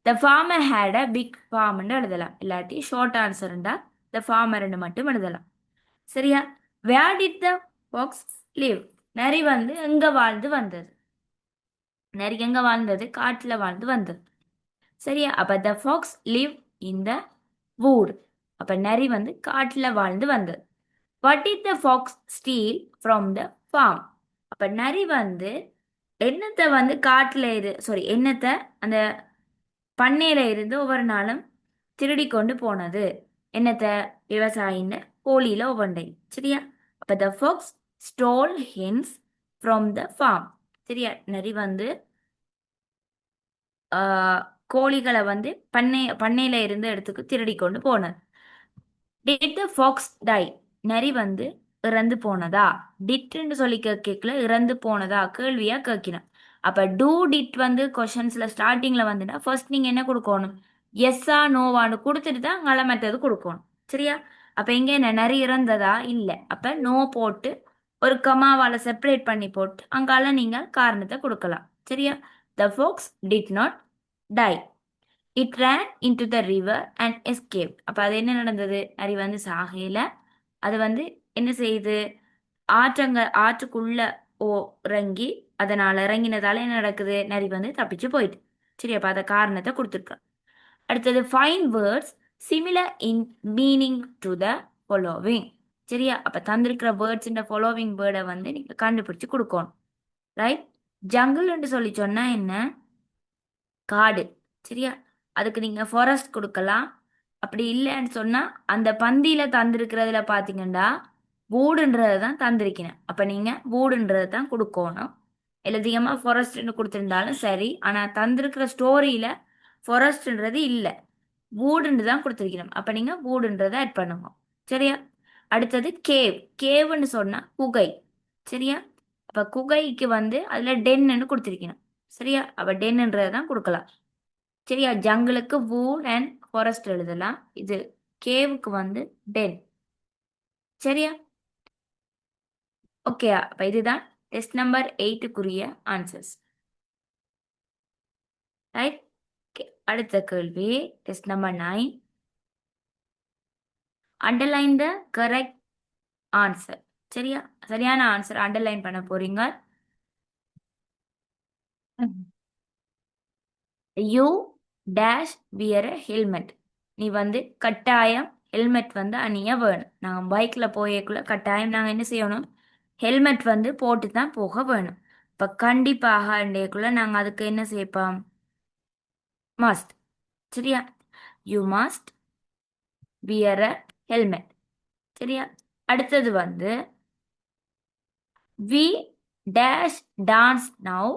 the farmer had a big ஃபார்ம்னு எழுதலாம். இல்லாட்டி ஷார்ட் ஆன்சர்ண்டா த ஃபார்மர்னு மட்டும் எழுதலாம். சரியா? Where did the fox live, நரி வந்து எங்க வாழ்ந்து வந்தது, நரி எங்க வாழ்ந்தது, காட்டுல வாழ்ந்து வந்தது. சரியா? அப்ப the fox live in the wood. அப்ப நரி வந்து காட்டுல வாழ்ந்து வந்தது. What it the fox steal from the farm. அப்ப நரி வந்து என்னத்தை வந்து என்னத்தை அந்த பண்ணையில இருந்து ஒவ்வொரு நாளும் திருடி கொண்டு போனது. என்னத்த விவசாயின்னு கோழியில ஒவ்வொன்றை. சரியா? அப்ப the fox stole hens from the farm. சரியா? நரி வந்து ஆஹ், கோழிகளை வந்து பண்ணையில இருந்து இடத்துக்கு திருடி கொண்டு போனது. Did the fox die? நரி வந்து இறந்து போனதா? டிட்ன்னு சொல்லி கேட்கல, இறந்து போனதா கேள்வியா கேட்கணும். அப்ப டூ டிட் வந்து கொஷன்ஸ்ல ஸ்டார்டிங்ல வந்துட்டா ஃபர்ஸ்ட் நீங்க என்ன கொடுக்கணும்? எஸ்ஸா நோவான்னு கொடுத்துட்டு தான் அங்கால மற்றது கொடுக்கணும். சரியா? அப்ப இங்க என்ன நரி இறந்ததா? இல்ல. அப்ப நோ போட்டு ஒரு கமாவால செப்பரேட் பண்ணி போட்டு அங்கால நீங்க காரணத்தை கொடுக்கலாம். சரியா? The fox did not die. It ran into the river and escaped. அப்போ அது என்ன நடந்தது? நரி வந்து சாகையில் அது வந்து என்ன செய்யுது? ஆற்றுக்குள்ள இறங்கி அதனால் இறங்கினதால என்ன நடக்குது? நரி வந்து தப்பிச்சு போயிட்டு. சரி, அப்போ அதை காரணத்தை கொடுத்துருக்க. அடுத்தது fine words similar in meaning to the following. சரியா? அப்போ தந்திருக்கிற வேர்ட்ஸ் இந்த ஃபாலோவிங் வேர்டை வந்து நீங்கள் கண்டுபிடிச்சு கொடுக்கணும். ரைட்? ஜங்கிள்னு சொல்லி சொன்னால் என்ன? காடு. சரியா? அதுக்கு நீங்க ஃபாரஸ்ட் கொடுக்கலாம். அப்படி இல்லைன்னு சொன்னா அந்த பந்தியில தந்திருக்கிறதுல பாத்தீங்கன்னா வூடுன்றதை தான் தந்திருக்கிறேன். அப்ப நீங்க வூடுன்றதை தான் கொடுக்கணும். எழுதியமா ஃபாரஸ்ட்னு கொடுத்திருந்தாலும் சரி, ஆனா தந்திருக்கிற ஸ்டோரியில ஃபாரஸ்ட்ன்றது இல்லை, வூடுன்னு தான் கொடுத்துருக்கணும். அப்ப நீங்க வூடுன்றதை ஆட் பண்ணுங்க. சரியா? அடுத்தது கேவ். கேவ்னு சொன்னா குகை. சரியா? அப்ப குகைக்கு வந்து அதுல டென்னு கொடுத்திருக்கணும். சரியா? அப்ப டென்னுன்றதை தான் கொடுக்கலாம். சரியா? ஜங்கிளுக்கு வூட் அண்ட் ஃபாரஸ்ட் எழுதலாம். இது கேவுக்கு வந்து டென். சரியா? ஓகே, அப்ப இதுதான் டெஸ்ட் நம்பர் 8க்குரிய ஆன்சர்ஸ். ரைட்? அடுத்த கேள்வி test number 9. Underline the correct answer. சரியா? சரியான ஆன்சர் அண்டர்லைன் பண்ண போறீங்க. You dash wear helmet. நீ வந்து கட்டாயம் ஹெல்மெட் வந்து அணிய வேணும். நாங்கள் பைக்கில் போயக்குள்ள கட்டாயம் நாங்கள் என்ன செய்யணும்? ஹெல்மெட் வந்து போட்டு தான் போக வேணும். இப்போ கண்டிப்பாக அண்டைக்குள்ள நாங்கள் அதுக்கு என்ன செய்ப்போம்? மஸ்ட். சரியா? You must wear a helmet. சரியா? அடுத்தது வந்து we dash dance now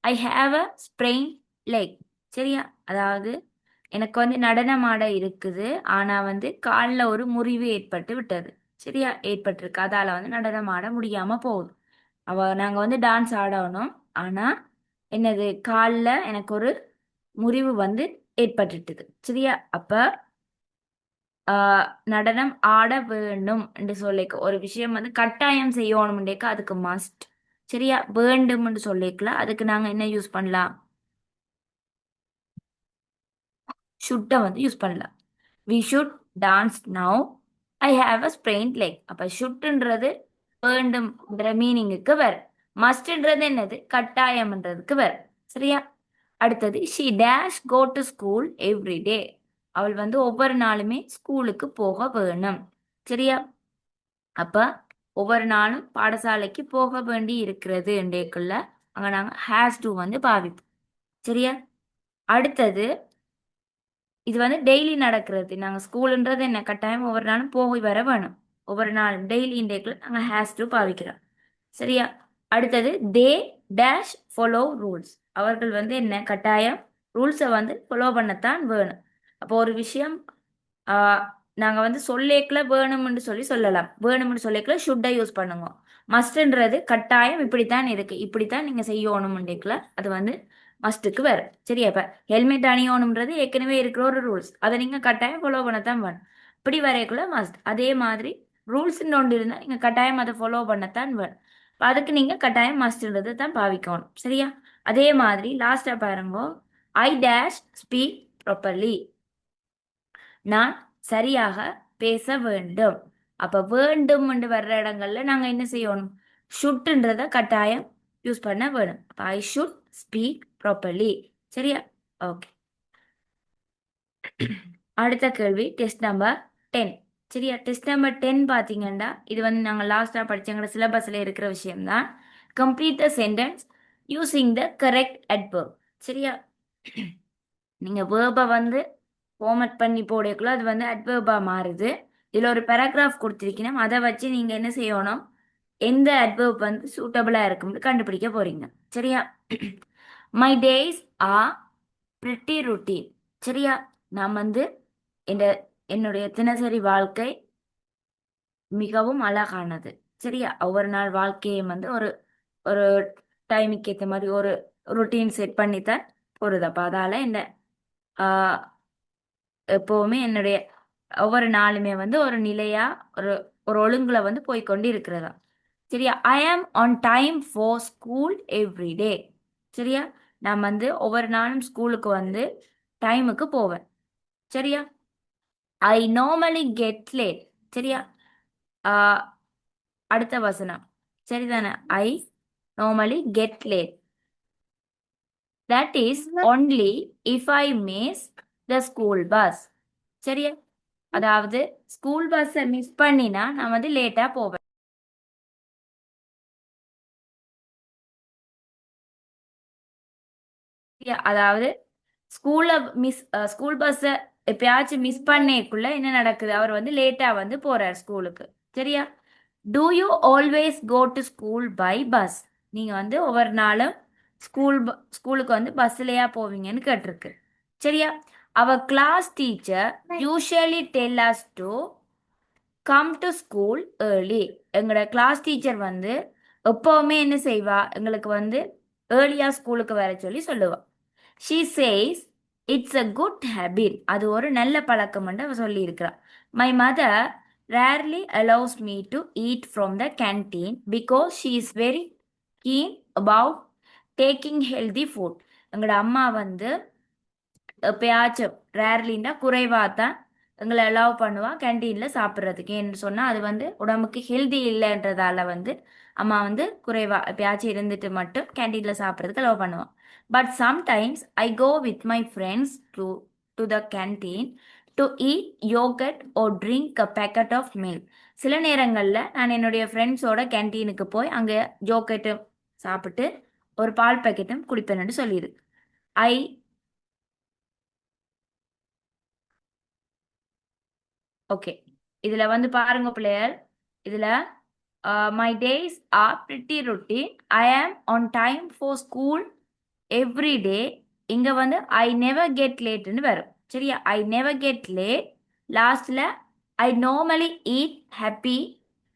I have a sprain leg. சரியா? அதாவது எனக்கு வந்து நடனம் ஆட இருக்குது, ஆனா வந்து காலில் ஒரு முறிவு ஏற்பட்டு விட்டது. சரியா? ஏற்பட்டிருக்கு, அதால வந்து நடனம் ஆட முடியாம போகுது. நாங்க வந்து டான்ஸ் ஆடணும், ஆனா என்னது காலில் எனக்கு ஒரு முறிவு வந்து ஏற்பட்டுட்டுது. சரியா? அப்ப நடனம் ஆட வேண்டும் என்று சொல்லிக்க ஒரு விஷயம் வந்து கட்டாயம் செய்யணும்ன்றேக்க அதுக்கு மஸ்ட். சரியா? வேண்டும்னு சொல்லிக்கலாம், அதுக்கு நாங்க என்ன யூஸ் பண்ணலாம்? ஷுட்டை வந்து யூஸ் பண்ணலாம். We should dance now I have a sprained leg. அப்போ ஷுட்டுன்றது வேண்டும்ன்ற மீனிங்குக்கு வரும். மஸ்ட்ன்றது என்னது? கட்டாயம்ன்றதுக்கு வரும். சரியா? அடுத்தது she dash go to school every day. அவள் வந்து ஒவ்வொரு நாளுமே ஸ்கூலுக்கு போக வேணும். சரியா? அப்ப ஒவ்வொரு நாளும் பாடசாலைக்கு போக வேண்டி இருக்கிறது என்றேக்குள்ள அங்க நாங்க ஹேஸ் டு வந்து பாவிப்போம். சரியா? அடுத்தது இது வந்து டெய்லி நடக்கிறது. நாங்கள் ஸ்கூலுன்றது என்ன கட்டாயம் ஒவ்வொரு நாளும் போய் வர வேணும். ஒவ்வொரு நாளும் டெய்லி இன்டேக்கில் நாங்கள் ஹேஸ் டு பாவிக்கிறோம். சரியா? அடுத்தது தே டேஷ் ஃபாலோ ரூல்ஸ். அவர்கள் வந்து என்ன கட்டாயம் ரூல்ஸை வந்து ஃபாலோ பண்ணத்தான் வேணும். அப்போ ஒரு விஷயம் நாங்கள் வந்து சொல்லேக்கில் வேணும்னு சொல்லலாம். வேணும்னு சொல்லிக்கல ஷுட்டை யூஸ் பண்ணுங்க. மஸ்ட்ன்றது கட்டாயம் இப்படித்தான் இருக்கு, இப்படித்தான் நீங்கள் செய்யணும்ன்றேக்கில் அது வந்து மஸ்ட்டுக்கு வேறு. சரியா? இப்போ ஹெல்மெட் அணியணும்ன்றது ஏற்கனவே இருக்கிற ஒரு ரூல்ஸ், அதை நீங்கள் கட்டாயம் ஃபாலோ பண்ணத்தான் வேணும். இப்படி வரைக்குள்ள மஸ்ட். அதே மாதிரி ரூல்ஸ்ன்னு ஒன்று இருந்தால் நீங்கள் கட்டாயம் அதை ஃபாலோ பண்ணத்தான் வேணும். அதுக்கு நீங்கள் கட்டாயம் மஸ்ட்ன்றது தான் பாவிக்கணும். சரியா? அதே மாதிரி லாஸ்ட்டாக பாருங்க, ஐ டேஷ் ஸ்பீக் ப்ராப்பர்லி. நான் சரியாக பேச வேண்டும். அப்போ வேண்டும் என்று வர்ற இடங்கள்ல நாங்கள் என்ன செய்யணும்? ஷுட்ன்றத கட்டாயம் யூஸ் பண்ண வேணும். அப்போ ஐ ஷுட் ஸ்பீக் ப்ராப்பர்லி. சரியா? ஓகே. அடுத்த கேள்வி டெஸ்ட் நம்பர் 10. சரியா? டெஸ்ட் நம்பர் 10 பார்த்தீங்கன்னா இது வந்து நாங்கள் லாஸ்ட்டாக படித்தவங்களோட சிலபஸில் இருக்கிற விஷயம்தான். Complete the sentence using the correct adverb. சரியா? நீங்கள் வேர்பை வந்து ஃபார்மட் பண்ணி போடக்குள்ள அது வந்து அட்வர்பா மாறுது. இதுல ஒரு பேராகிராஃப் கொடுத்திருக்கணும். அதை வச்சு நீங்க என்ன செய்யணும், எந்த அட்வர்ப் வந்து சூட்டபிளா இருக்கும்னு கண்டுபிடிக்க போறீங்க. சரியா? My days are pretty routine. சரியா? நான் வந்து என்னுடைய தினசரி வாழ்க்கை மிகவும் அழகானது. சரியா? ஒவ்வொரு நாள் வாழ்க்கையை வந்து ஒரு ஒரு டைமுக்கு ஏற்ற மாதிரி ஒரு ரொட்டீன் செட் பண்ணித்தான் போறது. அப்ப அதால என்ன ஆஹ் எப்பவுமே என்னுடைய ஒவ்வொரு நாளுமே வந்து ஒரு நிலையா ஒரு ஒரு ஒழுங்குல வந்து போய்க்கொண்டு இருக்கிறதா. சரியா? I am on time for school every day. சரியா? நான் வந்து ஒவ்வொரு நாளும் ஸ்கூலுக்கு வந்து டைமுக்கு போவேன். சரியா? I normally get late. சரியா? ஆஹ் அடுத்த வசனம் சரிதானே? I normally get late. That is only if I miss the school bus. சரியா? அதாவது ஸ்கூல் பஸ்ஸை மிஸ் பண்ணினா நான் வந்து லேட்டா போவேன். சரியா? அதாவது ஸ்கூல்ல ஸ்கூல் பஸ்ஸை எப்பயாச்சும் மிஸ் பண்ணேக்குள்ள என்ன நடக்குது, அவர் வந்து லேட்டா வந்து போறார் ஸ்கூலுக்கு. சரியா? Do you always go to school by bus. நீங்க வந்து ஒவ்வொரு நாளும் ஸ்கூலுக்கு வந்து பஸ்லயா போவீங்கன்னு கேட்டிருக்கு. சரியா? அவர் class teacher usually tell us to come to school early. எங்களோட கிளாஸ் டீச்சர் வந்து எப்பவுமே என்ன செய்வா, எங்களுக்கு வந்து ஏர்லியா ஸ்கூலுக்கு வர சொல்லி சொல்லுவா. She says it's a good habit. அது ஒரு நல்ல பழக்கம் என்று அவ சொல்லி இருக்கிறா. My mother rarely allows me to eat from the canteen because she is very keen about taking healthy food. எங்களோட அம்மா வந்து எப்பயாச்சும் ரேர்லின்னா குறைவாக தான் எங்களை அலோவ் பண்ணுவா கேன்டீனில் சாப்பிட்றதுக்கு. ஏன்னு சொன்னால் அது வந்து உடம்புக்கு ஹெல்தி இல்லைன்றதால வந்து அம்மா வந்து குறைவாக எப்பயாச்சும் இருந்துட்டு மட்டும் கேன்டீனில் சாப்பிட்றதுக்கு அலோவ் பண்ணுவான். But sometimes I go with my friends to the canteen to eat yoghurt or drink a packet of milk. சில நேரங்களில் நான் என்னுடைய ஃப்ரெண்ட்ஸோட கேன்டீனுக்கு போய் அங்கே ஜோக்கெட்டும் சாப்பிட்டு ஒரு பால் பேக்கெட்டும் குடிப்பேன்னு சொல்லிடு. ஐ ஓகே, இதுல வந்து பாருங்க பிள்ளையர், இதுல my days are pretty routine. I am on time for school every day. இங்க வந்து ஐ நெவர் கெட் லேட்னு வரும். சரியா? I never get late. லாஸ்ட்ல I normally eat happy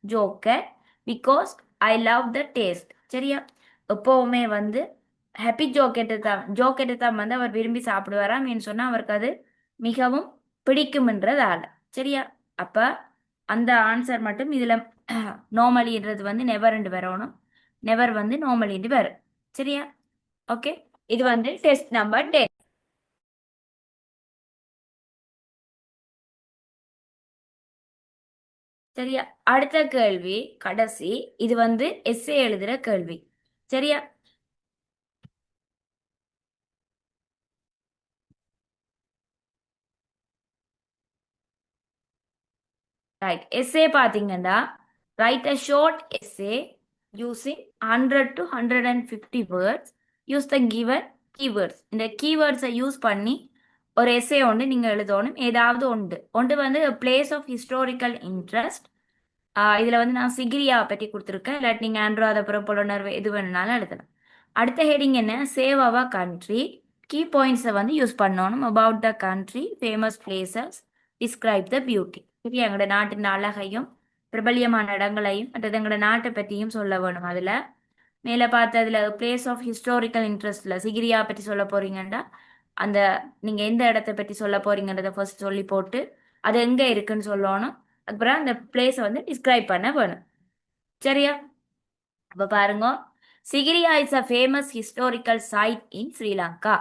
joker because I love the taste. சரியா? எப்பவுமே வந்து ஹாப்பி ஜோக்கெட்டை தான் வந்து அவர் விரும்பி சாப்பிடுவாராம். ஏன்னு சொன்னா அவருக்கு அது மிகவும் பிடிக்கும்ன்றதால. சரியா? அப்ப அந்த ஆன்சர் மட்டும் இதுல நார்மலின்றது வந்து நெவர் வரணும். நெவர் வந்து நார்மலி வரும். சரியா? ஓகே, இது வந்து டெஸ்ட் நம்பர் 10. சரியா? அடுத்த கேள்வி கடைசி. இது வந்து எஸ்ஏ எழுதுற கேள்வி. சரியா? ரைட். எஸ்ஏ பாத்தீங்கன்னா write a short essay using 100 to 150 words. Use the given keywords. இந்த கீவேர்ட்ஸை யூஸ் பண்ணி ஒரு எஸ்ஏ ஒன்று நீங்கள் எழுதணும். ஏதாவது ஒன்று வந்து பிளேஸ் ஆஃப் ஹிஸ்டாரிக்கல் இன்ட்ரெஸ்ட். இதில் வந்து நான் சிகிரியா பற்றி கொடுத்துருக்கேன். இல்லாட்டி நீங்கள் அனுராதபுரம் புலனர்வு எது வேணுனாலும் எழுதலாம். அடுத்த ஹெடிங் என்ன, சேவ் அவர் கண்ட்ரி. கீ பாயிண்ட்ஸை வந்து யூஸ் பண்ணணும். About the country, famous places, describe the beauty. சரியா? எங்களோட நாட்டின் அழகையும் பிரபல்யமான இடங்களையும் மற்றது எங்களோட நாட்டை பற்றியும் சொல்ல வேணும். அதில் மேலே பார்த்ததுல பிளேஸ் ஆஃப் ஹிஸ்டாரிக்கல் இன்ட்ரெஸ்ட்ல சிகிரியா பற்றி சொல்ல போறீங்கன்னா அந்த நீங்கள் எந்த இடத்தை பற்றி சொல்ல போறீங்கன்றதை ஃபர்ஸ்ட் சொல்லி போட்டு அது எங்கே இருக்குன்னு சொல்லணும். அப்புறம் அந்த பிளேஸை வந்து டிஸ்கிரைப் பண்ண வேணும். சரியா? அப்ப பாருங்க, Sigiriya is a famous historical site in Sri Lanka.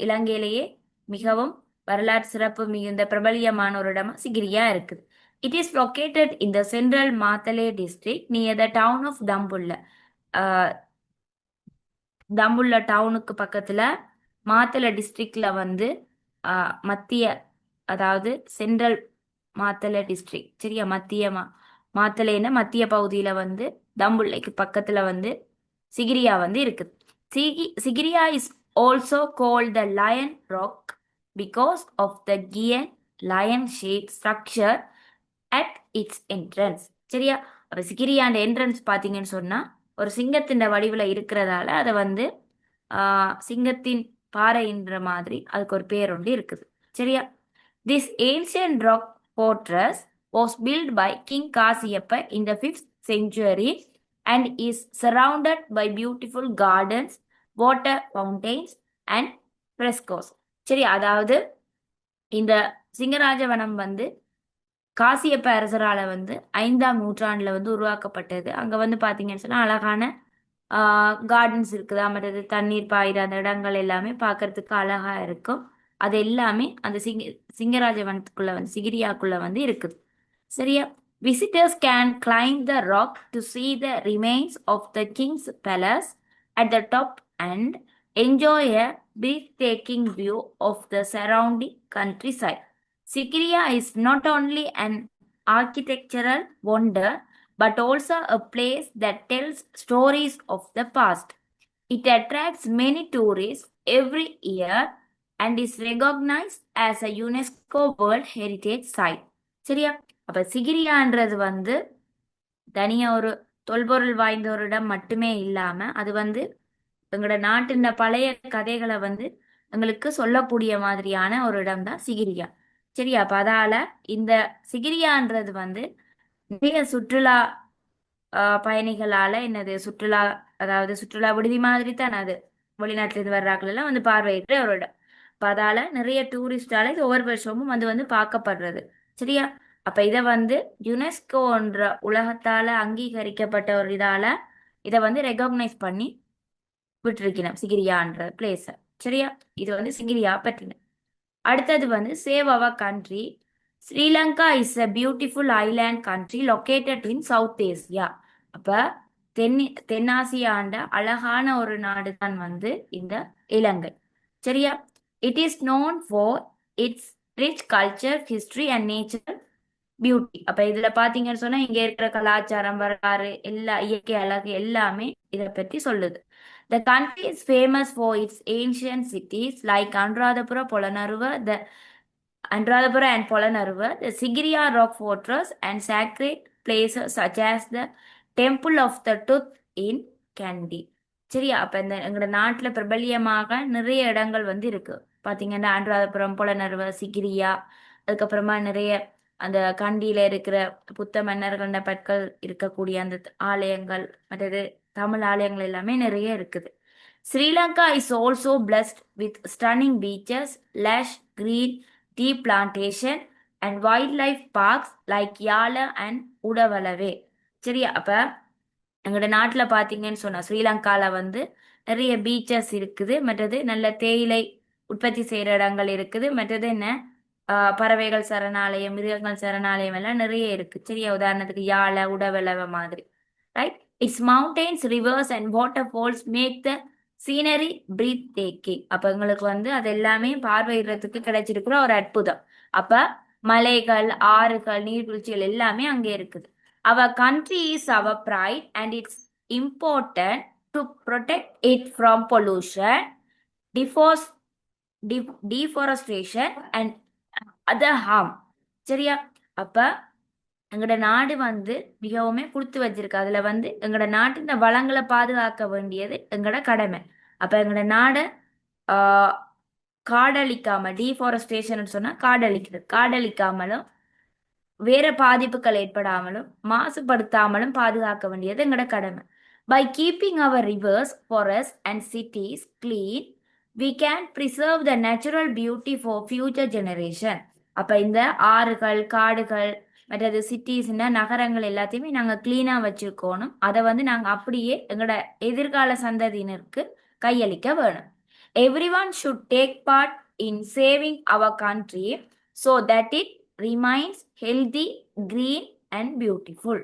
இலங்கையிலேயே மிகவும் வரலாற்று சிறப்பு மிகுந்த பிரபலியமான ஒரு இடமா சிகிரியா இருக்குது. It is located in the central Matale district near the town of Dambulla. Dambulla டவுனுக்கு பக்கத்துல மாத்தளை டிஸ்ட்ரிக்ட்ல வந்து மத்திய, அதாவது சென்ட்ரல் மாத்தளை டிஸ்ட்ரிக்ட். சரியா? மாத்தளைன்னா மத்திய பகுதியில வந்து தம்புள்ளைக்கு பக்கத்துல வந்து சிகிரியா வந்து இருக்குது. Sigiriya is also called the line rock because of the gear lion shaped structure at its entrance. சரியா? அப்ப சிகிரியாண்ட என்ட்ரன்ஸ் பார்த்தீங்கன்னு சொன்னா ஒரு சிங்கத்தின் வடிவில் இருக்கிறதால அதை வந்து சிங்கத்தின் பாறைன்ற மாதிரி அதுக்கு ஒரு பேர் ஒன்று இருக்குது. சரியா? This ancient rock fortress was built by King Kasiyappa in the 5th century and is surrounded by beautiful gardens, water fountains and frescoes. சரி, அதாவது இந்த சிங்கராஜவனம் வந்து காசியப்ப அரசரால வந்து 5ஆம் நூற்றாண்டுல வந்து உருவாக்கப்பட்டது. அங்க வந்து பாத்தீங்கன்னு சொன்னா அழகான கார்டன்ஸ் இருக்குதா, மற்றது தண்ணீர் பாயிற அந்த இடங்கள் எல்லாமே பார்க்கறதுக்கு அழகா இருக்கும். அது எல்லாமே அந்த சிங்கராஜவனத்துக்குள்ள வந்து சிகிரியாக்குள்ள வந்து இருக்குது. சரியா? Visitors can climb the rock to see the remains of the king's palace at the top and enjoy a breathtaking view of the surrounding countryside. Sigiriya is not only an architectural wonder but also a place that tells stories of the past. It attracts many tourists every year and is recognized as a UNESCO World Heritage Site. சரியா? அப்ப சிகிரியான்றது வந்து தனியா ஒரு தொல்பொருள் வாய்ந்த ஒரு இடம் மட்டுமே இல்லாம அது வந்து எங்களோட நாட்டின் பழைய கதைகளை வந்து எங்களுக்கு சொல்லக்கூடிய மாதிரியான ஒரு இடம் தான் சிகிரியா. சரியா? அப்ப அதால இந்த சிகிரியான்றது வந்து நிறைய சுற்றுலா பயணிகளால என்னது சுற்றுலா, அதாவது சுற்றுலா விடுதி மாதிரி தான் அது. வெளிநாட்டிலிருந்து வர்றாக்கள் எல்லாம் வந்து பார்வையிட்ட ஒரு இடம். அப்ப அதால நிறைய டூரிஸ்டால இது ஒவ்வொரு வருஷமும் வந்து பார்க்கப்படுறது. சரியா? அப்ப இதை வந்து யுனெஸ்கோன்ற உலகத்தால அங்கீகரிக்கப்பட்ட ஒரு இதால இதை வந்து ரெகக்னைஸ் பண்ணி விட்டுருக்கணும் சிகிரியான்ற பிளேஸ. சரியா? இது வந்து சிகிரியா பற்றின. அடுத்தது வந்து save our country. Sri Lanka is a beautiful island country located in South Asia. அப்ப தென்னாசியாண்ட அழகான ஒரு நாடு தான் வந்து இந்த இலங்கை. சரியா? It is known for it's rich culture, history and nature beauty. அப்ப இதுல பாத்தீங்கன்னு சொன்னா இங்க இருக்கிற கலாச்சாரம், வரலாறு, எல்லா இயற்கை அழகு எல்லாமே இதை பற்றி சொல்லுது. The country is famous for its ancient cities like Anuradhapura and Polanaruva, the Sigiriya Rock Fortress, and sacred places such as the Temple of the Tooth in Kandy. சரியா? அப்ப இந்த எங்களோட நாட்டுல பிரபல்யமாக நிறைய இடங்கள் வந்து இருக்கு. பாத்தீங்கன்னா அனுராதபுரம், புலனருவ, சிகிரியா, அதுக்கப்புறமா நிறைய அந்த கண்டியில இருக்கிற புத்த மன்னர்கள பற்கள் இருக்கக்கூடிய அந்த ஆலயங்கள், மற்றது தமிழ் ஆலயங்கள் எல்லாமே நிறைய இருக்குது. Sri Lanka is also blessed with stunning beaches, lush green tea plantation and wildlife parks like Yala and Udawalawe. சரியா? அப்ப எங்களோட நாட்டுல பாத்தீங்கன்னு சொன்னா ஸ்ரீலங்கால வந்து நிறைய பீச்சஸ் இருக்குது, மற்றது நல்ல தேயிலை உற்பத்தி செய்யற இடங்கள் இருக்குது, மற்றது என்ன பறவைகள் சரணாலயம், மிருகங்கள் சரணாலயம் எல்லாம் நிறைய இருக்கு. சரியா? உதாரணத்துக்கு யாழ, உடவளவ மாதிரி. Right? It's mountains, rivers and waterfalls make the scenery breathtaking. அப்ப எங்களுக்கு வந்து அது எல்லாமே பார்வையிடுறதுக்கு கிடைச்சிருக்கிற ஒரு அற்புதம். அப்ப மலைகள், ஆறுகள், நீர்வீழ்ச்சிகள் எல்லாமே அங்கே இருக்குது. Our country is our pride and it's important to protect it from pollution, deforestation and other harm. சரியா? அப்ப எங்களோட நாடு வந்து மிகவுமே கொடுத்து வச்சிருக்கு. அதுல வந்து எங்களோட நாட்டின் வளங்களை பாதுகாக்க வேண்டியது எங்களோட கடமை. அப்ப எங்களோட நாடை காடழிக்காம, டீஃபாரஸ்டேஷன் சொன்னா காடழிக்காமலும் வேற பாதிப்புகள் ஏற்படாமலும் மாசுபடுத்தாமலும் பாதுகாக்க வேண்டியது எங்களோட கடமை. By keeping our rivers, forests and cities clean, we can preserve the natural beauty for future generation. அப்ப இந்த ஆறுகள், காடுகள், மற்றது சிட்டிஸ்னா நகரங்கள் எல்லாத்தையுமே நாங்க கிளீனா வச்சிருக்கணும். அதை வந்து நாங்க அப்படியே எங்களோட எதிர்கால சந்ததியினருக்கு கையளிக்க வேணும். Everyone should take part in saving our country so that it remains healthy, green and beautiful.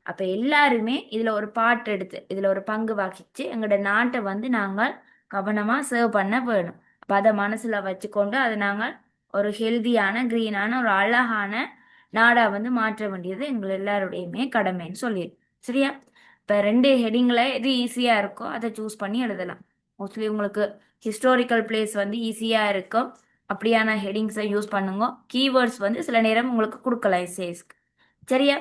அப்ப எல்லாருமே இதுல ஒரு பாட்டு எடுத்து இதுல ஒரு பங்கு வகிச்சு எங்களோட நாட்டை வந்து நாங்கள் கவனமா சேவ் பண்ண வேணும். அப்ப அதை மனசுல வச்சுக்கொண்டு அதை நாங்கள் ஒரு ஹெல்தியான, கிரீனான, ஒரு அழகான நாடா வந்து மாற்ற வேண்டியது எங்கள் எல்லாருடையுமே கடமைன்னு சொல்லிடு. சரியா? இப்ப 2 ஹெடிங்ல எது ஈஸியா இருக்கோ அதை சூஸ் பண்ணி எழுதலாம். மோஸ்ட்லி உங்களுக்கு ஹிஸ்டாரிக்கல் பிளேஸ் வந்து ஈஸியா இருக்கும், அப்படியான ஹெட்டிங்ஸை யூஸ் பண்ணுங்க. கீவேர்ட்ஸ் வந்து சில நேரம் உங்களுக்கு கொடுக்கலாம் எஸ்ஏஸ்க்கு. சரியா?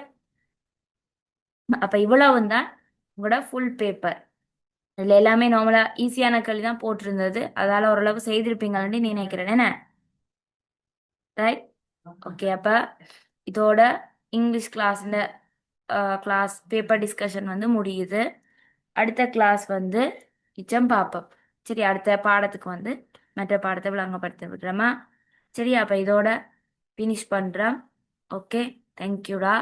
அப்போ இவ்வளவு தான் உங்களோட ஃபுல் பேப்பர். இதில் எல்லாமே நார்மலாக ஈஸியான கேள்வி தான் போட்டிருந்தது. அதால் ஓரளவு செய்திருப்பீங்கன்னு நினைக்கிறேன். என்ன ரைட்? ஓகே, அப்போ இதோட இங்கிலீஷ் கிளாஸ் பேப்பர் டிஸ்கஷன் வந்து முடியுது. அடுத்த கிளாஸ் வந்து நிச்சயம் பார்ப்போம். சரி, அடுத்த பாடத்துக்கு வந்து மற்ற பாடத்தை விளங்கப்படுத்த விடுறோமா? சரி, அப்போ இதோட ஃபினிஷ் பண்ணுறோம். ஓகே, தேங்க்யூடா.